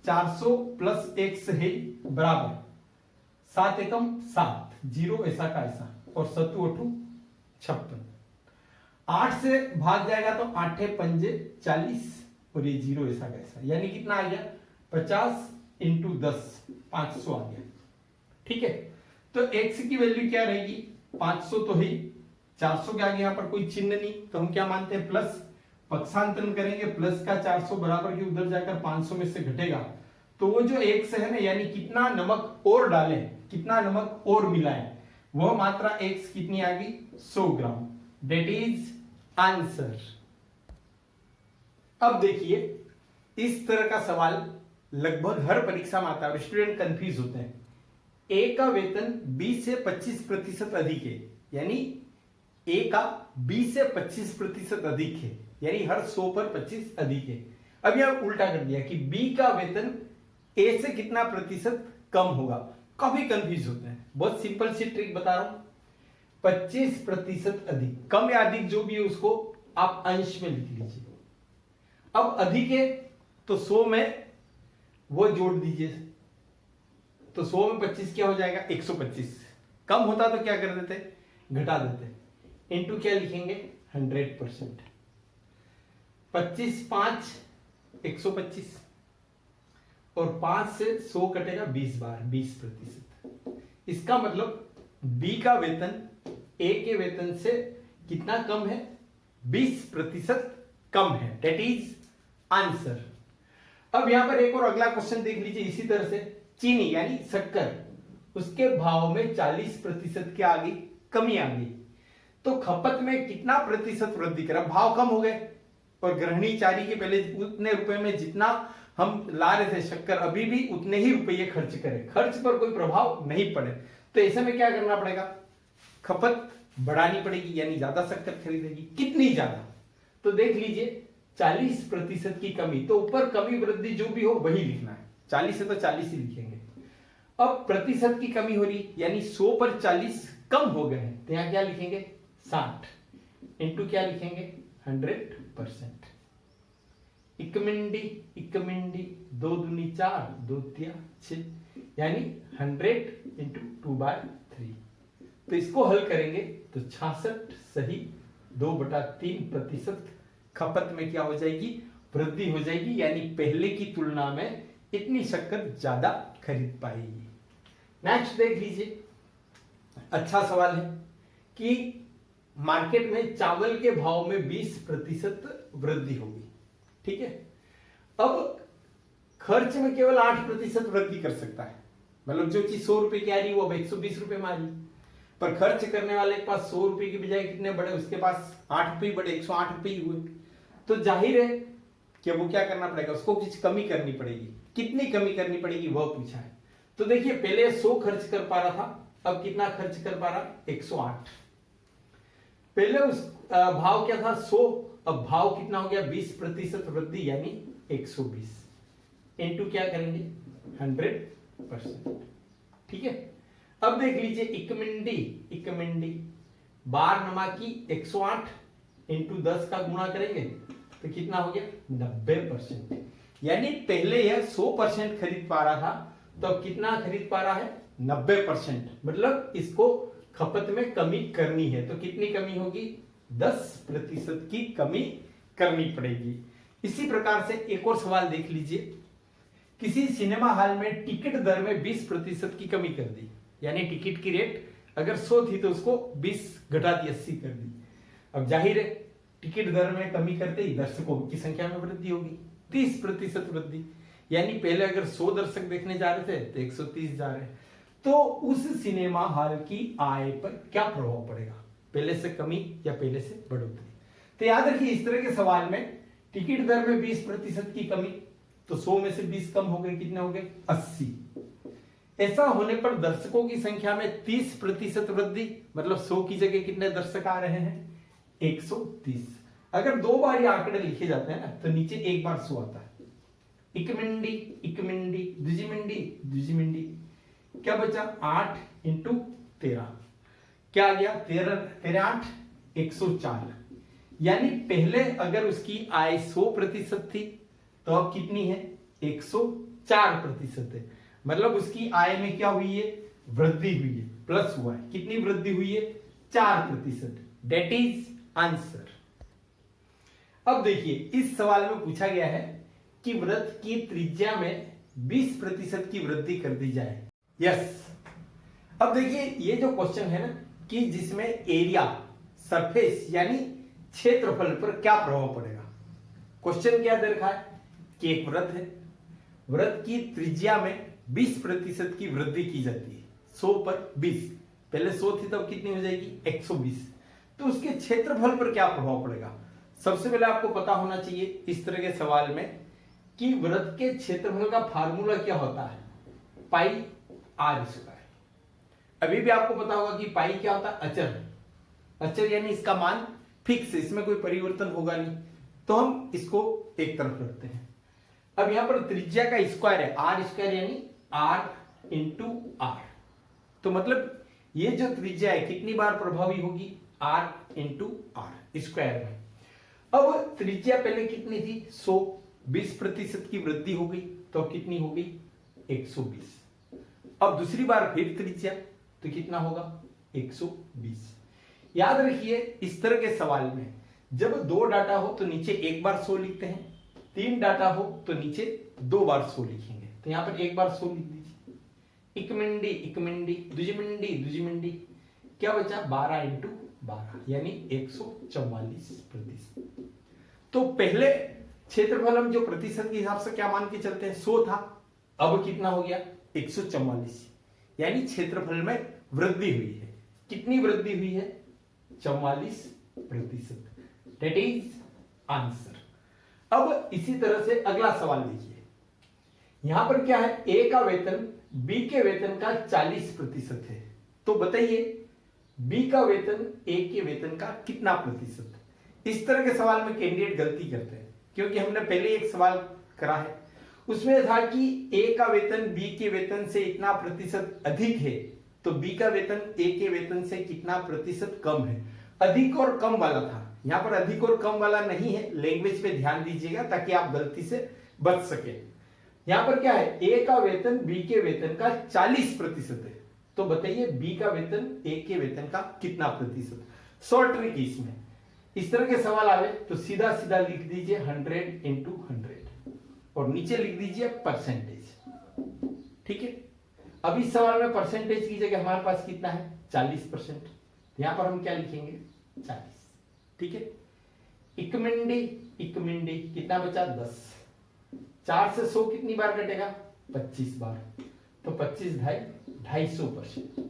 400 प्लस x है बराबर 7 एकम 7, जीरो ऐसा का ऐसा, और 7 8 56। 8 से भाग जाएगा तो 8 पंजे 40, और ये जीरो ऐसा का ऐसा, यानी कितना आ गया, 50 इंटू 10, 500 आ गया। ठीक है। तो x की वैल्यू क्या रहेगी, 500 तो है, 400 के आगे यहाँ पर कोई चिन्ह नहीं, तो हम क्या मानते हैं, प्लस। पक्षांतरण करेंगे, प्लस का 400 बराबर के उधर जाकर 500 में से घटेगा, तो वो जो x है ना, यानी कितना नमक और डालें, कितना नमक और मिलाएं, वह मात्रा x कितनी आ गई, 100 ग्राम। Date is answer. अब देखिए इस तरह का सवाल लगभग हर परीक्षा में आता है और स्टूडेंट कंफ्यूज होते हैं। ए का वेतन 20 से 25% अधिक है, यानी ए का 20 से 25% अधिक है, यानी हर 100 पर 25 अधिक है। अब यह उल्टा कर दिया कि बी का वेतन ए से कितना प्रतिशत कम होगा। काफी कंफ्यूज होते हैं, बहुत सिंपल सी ट्रिक बता रहा हूं। 25% अधिक, कम या अधिक जो भी है उसको आप अंश में लिख लीजिए। अब अधिक है तो 100 में वो जोड़ दीजिए, तो 100 में 25 क्या हो जाएगा, 125। कम होता तो क्या कर देते, घटा देते, इनटू क्या लिखेंगे, 100%। 25 5 125, और 5 से 100 कटेगा 20 बार, 20%। इसका मतलब बी का वेतन ए के वेतन से कितना कम है, 20% कम है। That is answer. अब यहां पर एक और अगला क्वेश्चन देख लीजिए इसी तरह से। चीनी यानी शक्कर, उसके भाव में 40% की आ गई, कमी आ गई, तो खपत में कितना प्रतिशत वृद्धि करा, भाव कम हो गए और गृहिणी चारी के पहले उतने रुपए में जितना हम ला रहे थे शक्कर, अभी भी उतने ही रुपये खर्च करें, खर्च पर कोई प्रभाव नहीं पड़े, तो ऐसे में क्या करना पड़ेगा, खपत बढ़ानी पड़ेगी, यानी ज्यादा शक्कर खरीदेगी। कितनी ज्यादा, तो देख लीजिए 40% की कमी, तो ऊपर कमी वृद्धि जो भी हो वही लिखना है, 40 है तो 40 ही लिखेंगे। अब प्रतिशत की कमी हो रही, यानी 100 पर 40 कम हो गए हैं, तो यहां क्या लिखेंगे, 60 इंटू क्या लिखेंगे, 100%। इकमिंडी इकमिंडी, 2 दूनी 4, 2 तिया 6, यानी 100 इंटू 2/3। तो इसको हल करेंगे तो 66 सही 2/3% खपत में क्या हो जाएगी, वृद्धि हो जाएगी, यानी पहले की तुलना में इतनी शक्कर ज्यादा खरीद पाएगी। नेक्स्ट देख लीजिए, अच्छा सवाल है कि मार्केट में चावल के भाव में 20% वृद्धि होगी, ठीक है। अब खर्च में केवल 8% वृद्धि कर सकता है, मतलब जो चीज 100 रुपए की आ रही है वो अब 120 रुपए में आ रही, पर खर्च करने वाले के पास 100 रुपए की बजाय कितने बढ़े, उसके पास 8 रुपए बढ़े, 108 रुपए ही हुए। तो जाहिर है कि वो क्या करना पड़ेगा, उसको कुछ कमी करनी पड़ेगी। कितनी कमी करनी पड़ेगी वह पूछा है। तो देखिए पहले 100 खर्च कर पा रहा था, अब कितना खर्च कर पा रहा, 108। पहले उस भाव क्या था 100, अब भाव कितना हो गया 20% वृद्धि यानी 120 इंटू क्या करेंगे 100%, ठीक है। अब देख लीजिए इकमिंडी बार नमा की 108 इंटू 10 का गुणा करेंगे तो कितना हो गया 90%, यानी पहले यह 100% खरीद पा रहा था, तो अब कितना खरीद पा रहा है 90%, मतलब इसको खपत में कमी करनी है। तो कितनी कमी होगी 10% की कमी करनी पड़ेगी। इसी प्रकार से एक और सवाल देख लीजिए, किसी सिनेमा हॉल में टिकट दर में 20% की कमी कर दी, यानी टिकट की रेट अगर 100 थी तो उसको 20 घटा दी 80 कर दी। अब जाहिर है टिकट दर में कमी करते ही दर्शकों की संख्या में वृद्धि होगी, 30% वृद्धि, यानी पहले अगर 100 दर्शक देखने जा रहे थे तो 130 जा रहे हैं। तो उस सिनेमा हॉल की आय पर क्या प्रभाव पड़ेगा, पहले से कमी या पहले से बढ़ोतरी। तो याद रखिए इस तरह के सवाल में टिकट दर में 20% की कमी, तो 100 में से 20 कम हो गए, कितने हो गए 80। ऐसा होने पर दर्शकों की संख्या में 30% वृद्धि, मतलब 100 की जगह कितने दर्शक आ रहे हैं 130। अगर 2 बार ये आंकड़े लिखे जाते हैं ना तो नीचे एक बार 100 आता है। इकमिंडी द्विजिमिंडी क्या बचा 8 इंटू 13 क्या आ गया 13 8 104, यानी पहले अगर उसकी आय 100% थी तो अब कितनी है 104% है, मतलब उसकी आय में क्या हुई है वृद्धि हुई है, प्लस हुआ है। कितनी वृद्धि हुई है 4%, डेट इज आंसर। अब देखिए इस सवाल में पूछा गया है कि वृत्त की त्रिज्या में 20% की वृद्धि कर दी जाए। यस, अब देखिए ये जो क्वेश्चन है ना कि जिसमें एरिया सरफेस यानी क्षेत्रफल पर क्या प्रभाव पड़ेगा। क्वेश्चन क्या दे रखा है कि एक वृत्त है, वृत्त की त्रिज्या में 20% की वृद्धि की जाती है, 100 पर 20, पहले 100 थी तब कितनी हो जाएगी 120, तो उसके क्षेत्रफल पर क्या प्रभाव पड़ेगा। सबसे पहले आपको पता होना चाहिए इस तरह के सवाल में कि वृत्त के क्षेत्रफल का फार्मूला क्या होता है, पाई आर स्क्वायर। अभी भी आपको पता होगा कि पाई क्या होता है अचर, अचर यानी इसका मान फिक्स है, इसमें कोई परिवर्तन होगा नहीं, तो हम इसको एक तरफ रखते हैं। अब यहां पर त्रिज्या का स्क्वायर है, आर स्क्वायर यानी आर इंटू आर, तो मतलब ये जो त्रिज्या है कितनी बार प्रभावी होगी आर इंटू आर स्क्वायर में। अब त्रिज्या पहले कितनी थी 100, 20% की वृद्धि हो गई तो कितनी हो गई 120। अब दूसरी बार फिर त्रिज्या तो कितना होगा 120। याद रखिए इस तरह के सवाल में जब 2 डाटा हो तो नीचे एक बार 100 लिखते हैं, 3 डाटा हो तो नीचे 2 बार 100 लिखेंगे। तो यहां पर एक बार 100 लिख दीजिए। इकमिंडी द्विजिमिंडी क्या बचा 12 इंटू 12 यानी 144%। तो पहले क्षेत्रफल हम जो प्रतिशत के हिसाब से क्या मान के चलते हैं 100 था, अब कितना हो गया 144, यानी क्षेत्रफल में वृद्धि हुई है। कितनी वृद्धि हुई है 44%, दैट इज आंसर। अब इसी तरह से अगला सवाल देखिए, यहां पर क्या है ए का वेतन बी के वेतन का 40% है, तो बताइए बी का वेतन ए के वेतन का कितना प्रतिशत। इस तरह के सवाल में कैंडिडेट गलती करते हैं, क्योंकि हमने पहले एक सवाल करा है उसमें था कि ए का वेतन बी के वेतन से इतना प्रतिशत अधिक है, तो बी का वेतन ए के वेतन से कितना प्रतिशत कम है। अधिक और कम वाला था, यहां पर अधिक और कम वाला नहीं है, लैंग्वेज पे ध्यान दीजिएगा ताकि आप गलती से बच सके। यहां पर क्या है ए का वेतन बी के वेतन का 40% है, तो बताइए बी का वेतन ए के वेतन का कितना प्रतिशत। शॉर्ट ट्रिक इसमें, इस तरह के सवाल आवे तो सीधा सीधा लिख दीजिए 100 इंटू 100 और नीचे लिख दीजिए परसेंटेज। ठीक है, अब इस सवाल में परसेंटेज की जगह हमारे पास कितना है 40%, यहां पर हम क्या लिखेंगे 40। ठीक है, इकमिंडी इकमिंडी कितना बचा 10, 4 से 100 कितनी बार कटेगा 25 बार, तो 25 250%।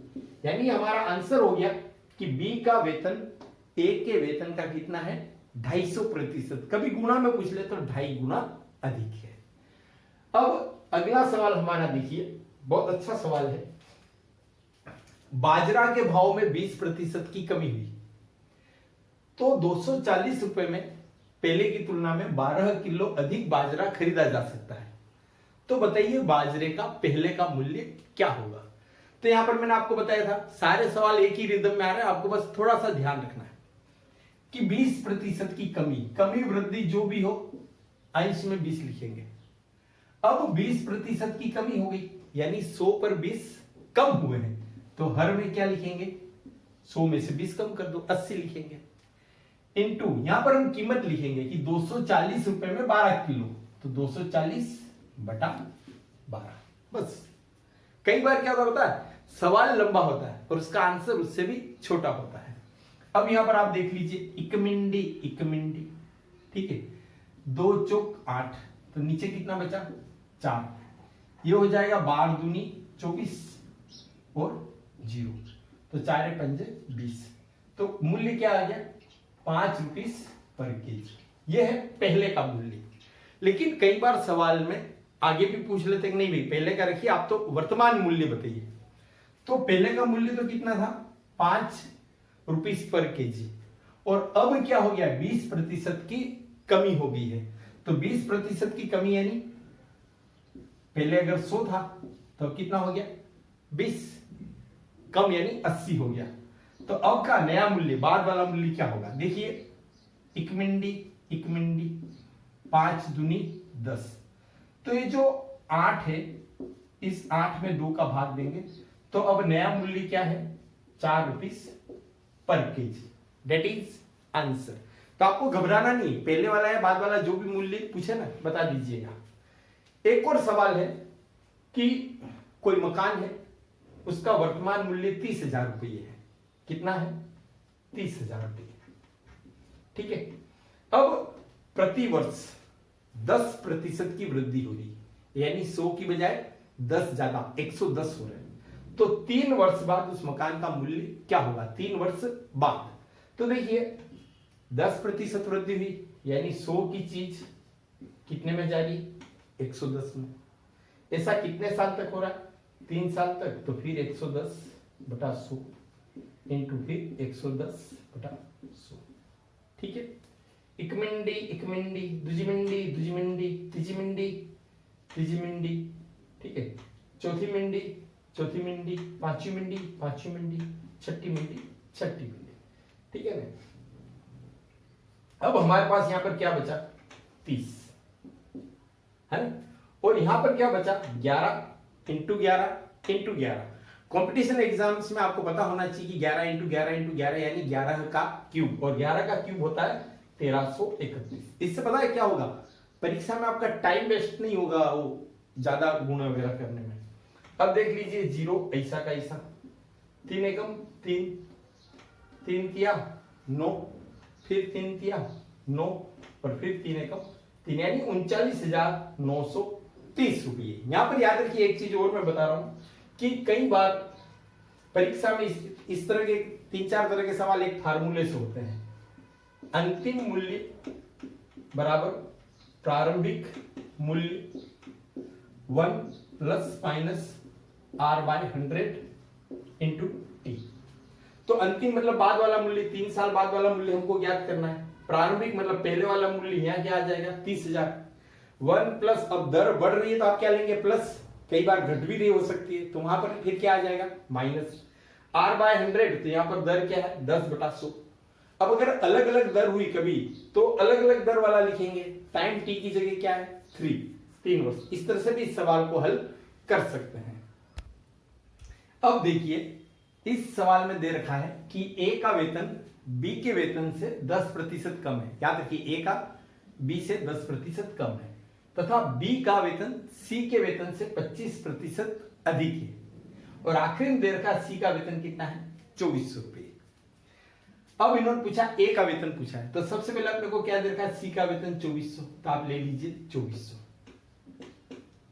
यानी हमारा आंसर हो गया कि बी का वेतन ए के वेतन का कितना है 250%। कभी गुना में पूछ ले तो 2.5 गुना अधिक है। अब अगला सवाल हमारा देखिए, बहुत अच्छा सवाल है। बाजरा के भाव में 20% की कमी हुई तो 240 रुपए में पहले की तुलना में 12 किलो अधिक बाजरा खरीदा जा सकता है। तो बताइए बाजरे का पहले का मूल्य क्या होगा। तो यहां पर मैंने आपको बताया था सारे सवाल एक ही रिदम में आ रहे हैं, आपको बस थोड़ा सा ध्यान रखना है कि 20% की कमी वृद्धि जो भी हो अंश में 20 लिखेंगे। अब 20% की कमी हो गई यानी 100 पर 20 कम हुए हैं तो हर में क्या लिखेंगे 100 में से 20 कम कर दो 80 लिखेंगे। इनटू यहां पर हम कीमत लिखेंगे कि 240 रुपए में 12 किलो, तो 240 बटा 12। बस कई बार क्या होता है सवाल लंबा होता है और उसका आंसर उससे भी छोटा होता है। अब यहां पर आप देख लीजिए इकमिंडी इकमिंडी, ठीक है, 2 चौक 8, तो नीचे कितना बचा 4, ये हो जाएगा 12 दूनी 24 और 0, तो 4 पंजे 20, तो मूल्य क्या आ गया 5 रुपीस पर केजी। यह है पहले का मूल्य। लेकिन कई बार सवाल में आगे भी पूछ लेते कि नहीं भाई पहले का रखिए, आप तो वर्तमान मूल्य बताइए। तो पहले का मूल्य तो कितना था 5 रुपीस पर केजी, और अब क्या हो गया 20% की कमी हो गई है। तो 20% की कमी यानी पहले अगर 100 था तो कितना हो गया 20 कम यानी 80 हो गया। तो अब का नया मूल्य बाद वाला मूल्य क्या होगा देखिए, इकमिंडी इकमिंडी 5 दूनी 10, तो ये जो 8 है इस 8 में 2 का भाग देंगे तो अब नया मूल्य क्या है 4 रुपीस पर केजी, डेट इज आंसर। तो आपको घबराना नहीं, पहले वाला है बाद वाला जो भी मूल्य पूछे ना बता दीजिएगा। एक और सवाल है कि कोई मकान है उसका वर्तमान मूल्य 30,000 रुपये है, कितना है 30,000 रुपये, ठीक है। अब प्रति वर्ष 10% की वृद्धि हो रही है यानी 100 की बजाय 10 ज्यादा 110 हो रहे हैं, तो 3 वर्ष बाद उस मकान का मूल्य क्या होगा 3 वर्ष बाद। तो देखिए 10% वृद्धि हुई यानी 100 की चीज कितने में जा रही 110 में। ऐसा कितने साल तक हो रहा है 3 साल तक, तो फिर 110 बटा 100 इंटू फिर 110 बटा 100, ठीक है। इकमिंडी इकमिंडी दुजिमिंडी दुजिमिंडी तिजिमिंडी तिजिमिंडी, ठीक है, चौथी मिंडी चौथी मिंडी, पांचवी मिंडी पांचवी मिंडी, छठी मिंडी छठी मिंडी, ठीक है ना। अब हमारे पास यहां पर क्या बचा 30 है ना, और यहां पर क्या बचा 11 इंटू 11 इंटू 11। कॉम्पिटिशन एग्जाम्स में आपको पता होना चाहिए कि 11 इंटू 11 इंटू 11 यानी 11 का क्यूब, और 11 का क्यूब होता है 1331। इससे पता है क्या होगा परीक्षा में आपका टाइम वेस्ट नहीं होगा वो ज्यादा गुणा वगैरह करने में। अब देख लीजिए 0 ऐसा का ऐसा, 3 एकम 3, 3 किया 9, फिर 3 किया 9 और फिर 3 एकम 3 यानी 39,930 रुपये। यहां पर याद रखिए एक चीज और मैं बता रहा हूं कि कई बार परीक्षा में इस तरह के 3-4 तरह के सवाल एक फार्मूले से होते हैं। अंतिम मूल्य बराबर प्रारंभिक मूल्य 1 plus minus R/100 into T. तो अंतिम मतलब बाद वाला मूल्य 3 साल बाद वाला मूल्य हमको ज्ञात करना है। प्रारंभिक मतलब पहले वाला मूल्य यहाँ क्या आ जाएगा 30,000। 1 प्लस, अब दर बढ़ रही है तो आप क्या लेंगे प्लस, कई बार घट भी रही हो सकती है तो वहां पर फिर क्या आ जाएगा माइनस। R/100 तो यहां पर दर क्या है 10/100। अब अगर अलग अलग दर हुई कभी तो अलग अलग दर वाला लिखेंगे, टाइम टी की जगह क्या है 3 वर्ष। इस तरह से भी इस सवाल को हल कर सकते हैं। अब देखिए इस सवाल में दे रखा है कि ए का वेतन बी के वेतन से 10% कम है, याद रखिए ए का बी से 10% कम है, तथा बी का वेतन सी के वेतन से 25% अधिक है, और आखिरी में दे रखा सी का वेतन कितना है 2400 रुपये। अब इन्होंने पूछा ए का वेतन पूछा है, तो सबसे पहले अपने को क्या दे रखा है सी का वेतन 2400, तो आप ले लीजिए 2400,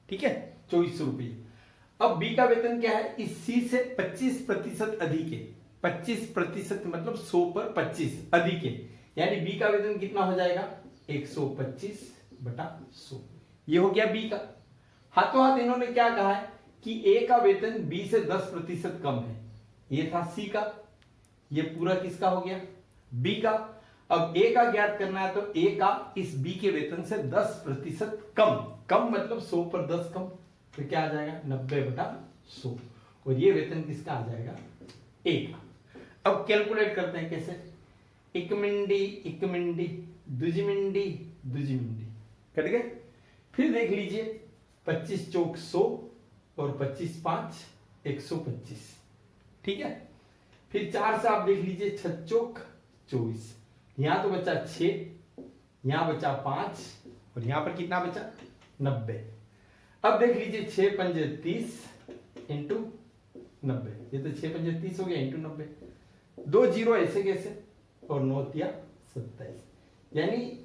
ठीक है 2400 रुपये। अब बी का वेतन क्या है, इस सी से 25% अधिक है, 25% मतलब 100 पर 25 अधिक है, यानी बी का वेतन कितना हो जाएगा 125/100, ये हो गया बी का। हाथों हाथ इन्होंने क्या कहा है कि ए का वेतन बी से 10% कम है, ये था सी का, ये पूरा किसका हो गया बी का। अब ए का ज्ञात करना है, तो ए का इस बी के वेतन से 10% कम, कम मतलब 100 पर 10 कम, तो क्या आ जाएगा 90/100, और ये वेतन किसका आ जाएगा ए का। अब कैलकुलेट करते हैं कैसे, एक मिंडी दुजिमिंडी कट गए। फिर देख लीजिए 25 चौक 100 और 25 5 125, ठीक है। फिर 4 से आप देख लीजिए 6 चौक 24, यहां तो बचा 6, यहां बचा 5, और यहां पर कितना बचा 90। अब देख लीजिए 6 पंजे 30 इंटू 90, ये तो 6 पंजे 30 हो गया इंटू 90, 2 जीरो ऐसे कैसे, और 9 तिया 27, यानी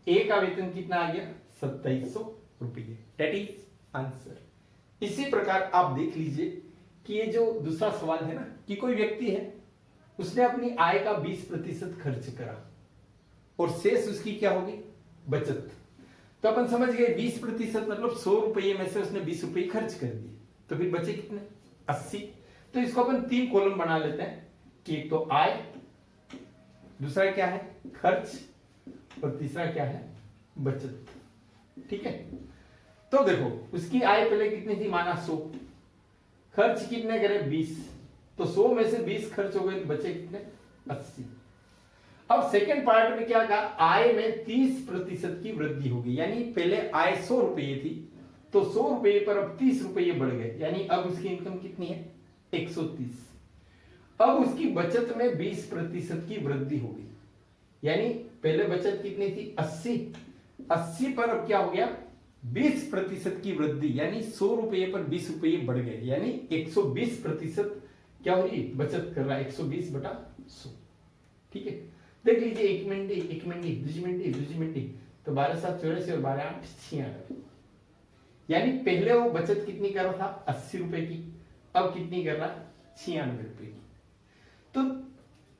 ए का वेतन कितना आ गया 2700 रुपये, दैट इज आंसर। इसी प्रकार आप देख लीजिए कि ये जो दूसरा सवाल है ना, कि कोई व्यक्ति है उसने अपनी आय का 20% खर्च करा और शेष उसकी क्या होगी बचत, तो अपन समझ गए 20% मतलब 100 रुपये में से उसने 20 रुपये खर्च कर दिए, तो फिर बचे कितने 80। तो इसको अपन 3 कॉलम बना लेते हैं कि एक तो आय, दूसरा क्या है खर्च, और तीसरा क्या है बचत, ठीक है। तो देखो उसकी आय पहले कितनी थी, माना 100, खर्च कितने करे 20, तो 100 में से 20 खर्च हो गए तो बचे कितने 80। अब सेकेंड पार्ट में क्या कहा, आय में 30% की वृद्धि होगी, यानी पहले आय 100 रुपये थी, तो 100 रुपये पर अब 30 रुपये बढ़ गए, यानी अब उसकी इनकम कितनी है 130। अब उसकी बचत में 20% की वृद्धि होगी, यानी पहले बचत कितनी थी 80 पर अब क्या हो गया 20% की वृद्धि, यानी 100 रुपये पर 20 रुपये बढ़ गए, यानी 120% क्या हो रही बचत कर रहा है 120/100, ठीक है। देख लीजिए एक मिनटी दूजी मिनटी, तो 12 7 84 और 12 8 96, यानी पहले वो बचत कितनी कर रहा था 80 रुपए की, अब कितनी कर रहा है 96 रुपए की। तो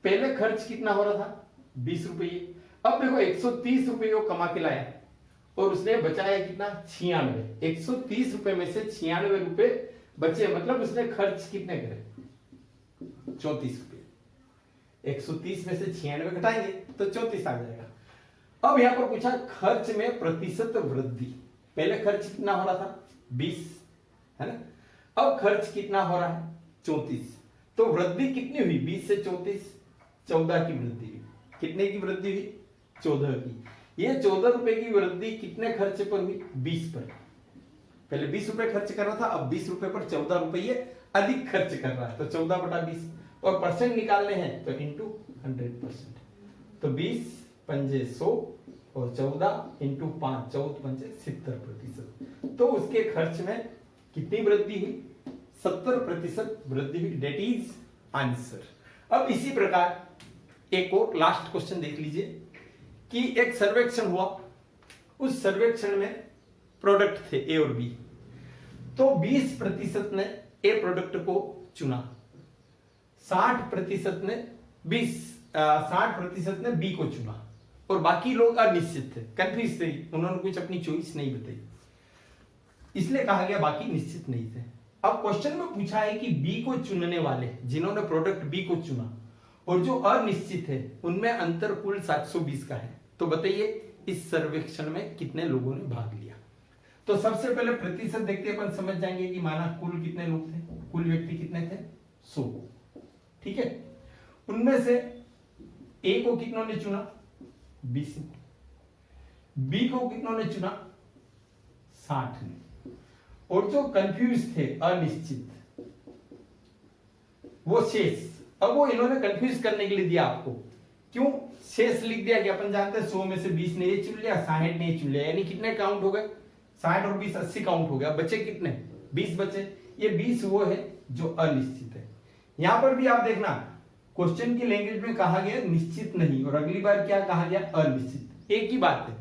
पहले खर्च कितना हो रहा था 20 रुपये, अब देखो 130 रुपये वो कमा के लाया और उसने बचाया कितना 96, 130 रुपए में से 96 रुपए बचे, मतलब उसने खर्च कितने करे 34 रुपये, 130 में से 96 घटाएंगे तो 34 आ जाएगा। अब यहां पर पूछा खर्च में प्रतिशत वृद्धि, पहले खर्च कितना हो रहा था 20 है ना, अब खर्च कितना हो रहा है 34, तो वृद्धि कितनी हुई 20 से 34 14 की वृद्धि हुई, कितने की वृद्धि हुई 14 की। ये 14 रुपए की वृद्धि कितने खर्चे पर हुई 20 पर, पहले 20 रुपए खर्च कर रहा था, अब 20 रुपए पर 14 रुपये अधिक खर्च कर रहा है, तो 14/20, और परसेंट निकालने हैं तो इंटू 100%, तो 20 पंजे 100 और 14 इंटू 5 14 पंजे 70%, तो उसके खर्च में कितनी वृद्धि हुई 70% वृद्धि हुई, डेट इज आंसर। अब इसी प्रकार एक और लास्ट क्वेश्चन देख लीजिए कि एक सर्वेक्षण हुआ, उस सर्वेक्षण में प्रोडक्ट थे ए और बी, तो 20% ने ए प्रोडक्ट को चुना, 60% ने 60% ने बी को चुना, और बाकी लोग अनिश्चित थे, कंफ्यूज थे, उन्होंने कुछ अपनी चॉइस नहीं बताई, इसलिए कहा गया बाकी निश्चित नहीं थे। अब क्वेश्चन में पूछा है कि बी को चुनने वाले जिन्होंने प्रोडक्ट बी को चुना और जो अनिश्चित है उनमें अंतर कुल 720 का है, तो बताइए इस सर्वेक्षण में कितने लोगों ने भाग लिया। तो सबसे पहले प्रतिशत देखते अपन समझ जाएंगे कि माना कुल कितने लोग थे, कुल व्यक्ति कितने थे 100, ठीक है। उनमें से ए को कितनों ने चुना 20, बी को कितनों ने चुना 60 ने, और जो कंफ्यूज थे अनिश्चित वो शेष, अब वो इन्होंने कंफ्यूज करने के लिए दिया आपको क्यों शेष लिख दिया कि अपन जानते हैं 100 में से 20 ने ये चुन लिया, 60 ने ये चुन लिया, यानी कितने काउंट हो गए? 60 और 20 80 काउंट हो गया। बचे कितने? 20 बचे। ये 20 वो है जो अनिश्चित है। यहां पर भी आप देखना क्वेश्चन की लैंग्वेज में कहा गया निश्चित नहीं, और अगली बार क्या कहा गया? अनिश्चित। एक ही बात है,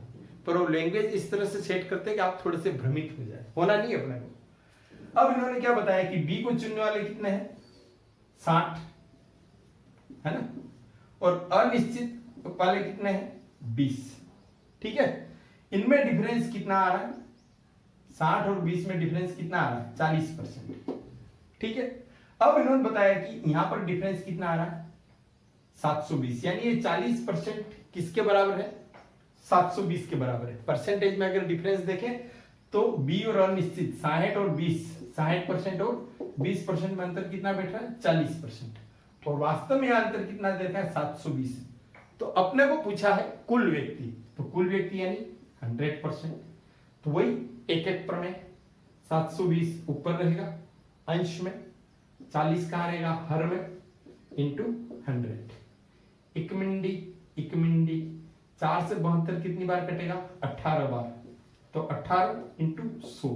पर वो लैंग्वेज इस तरह से सेट करते हैं कि आप थोड़े से भ्रमित हो जाए, होना नहीं अपने को। अब इन्होंने क्या बताया कि बी को चुनने वाले कितने हैं? 60 है ना, और अनिश्चित वाले कितने हैं? 20। ठीक है, इनमें डिफरेंस कितना आ रहा है? 60 और 20 में डिफरेंस कितना आ रहा है? 40%। ठीक है, अब इन्होंने बताया कि यहां पर डिफरेंस कितना आ रहा है? 720, यानी ये 40% किसके बराबर है? 720 के बराबर है। परसेंटेज में अगर डिफरेंस देखें तो बी और अनिश्चित 60 और 20, 60% और 20% में अंतर कितना बैठ रहा है? 40%। और वास्तव में अंतर कितना देखा है? 720। तो अपने को पूछा है कुल व्यक्ति, तो कुल व्यक्ति यानी 100%। तो वही एक प्रमेय, 720 ऊपर रहेगा अंश में, 40 कहां रहेगा? हर में, इंटू 100। इकमिंडी 4 से 72 कितनी बार कटेगा? 18 बार। तो 18 इंटू 100।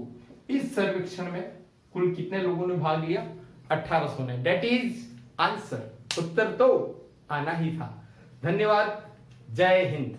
इस सर्वेक्षण में कुल कितने लोगों ने भाग लिया? 1800 ने। That is answer. उत्तर तो आना ही था। धन्यवाद। जय हिंद।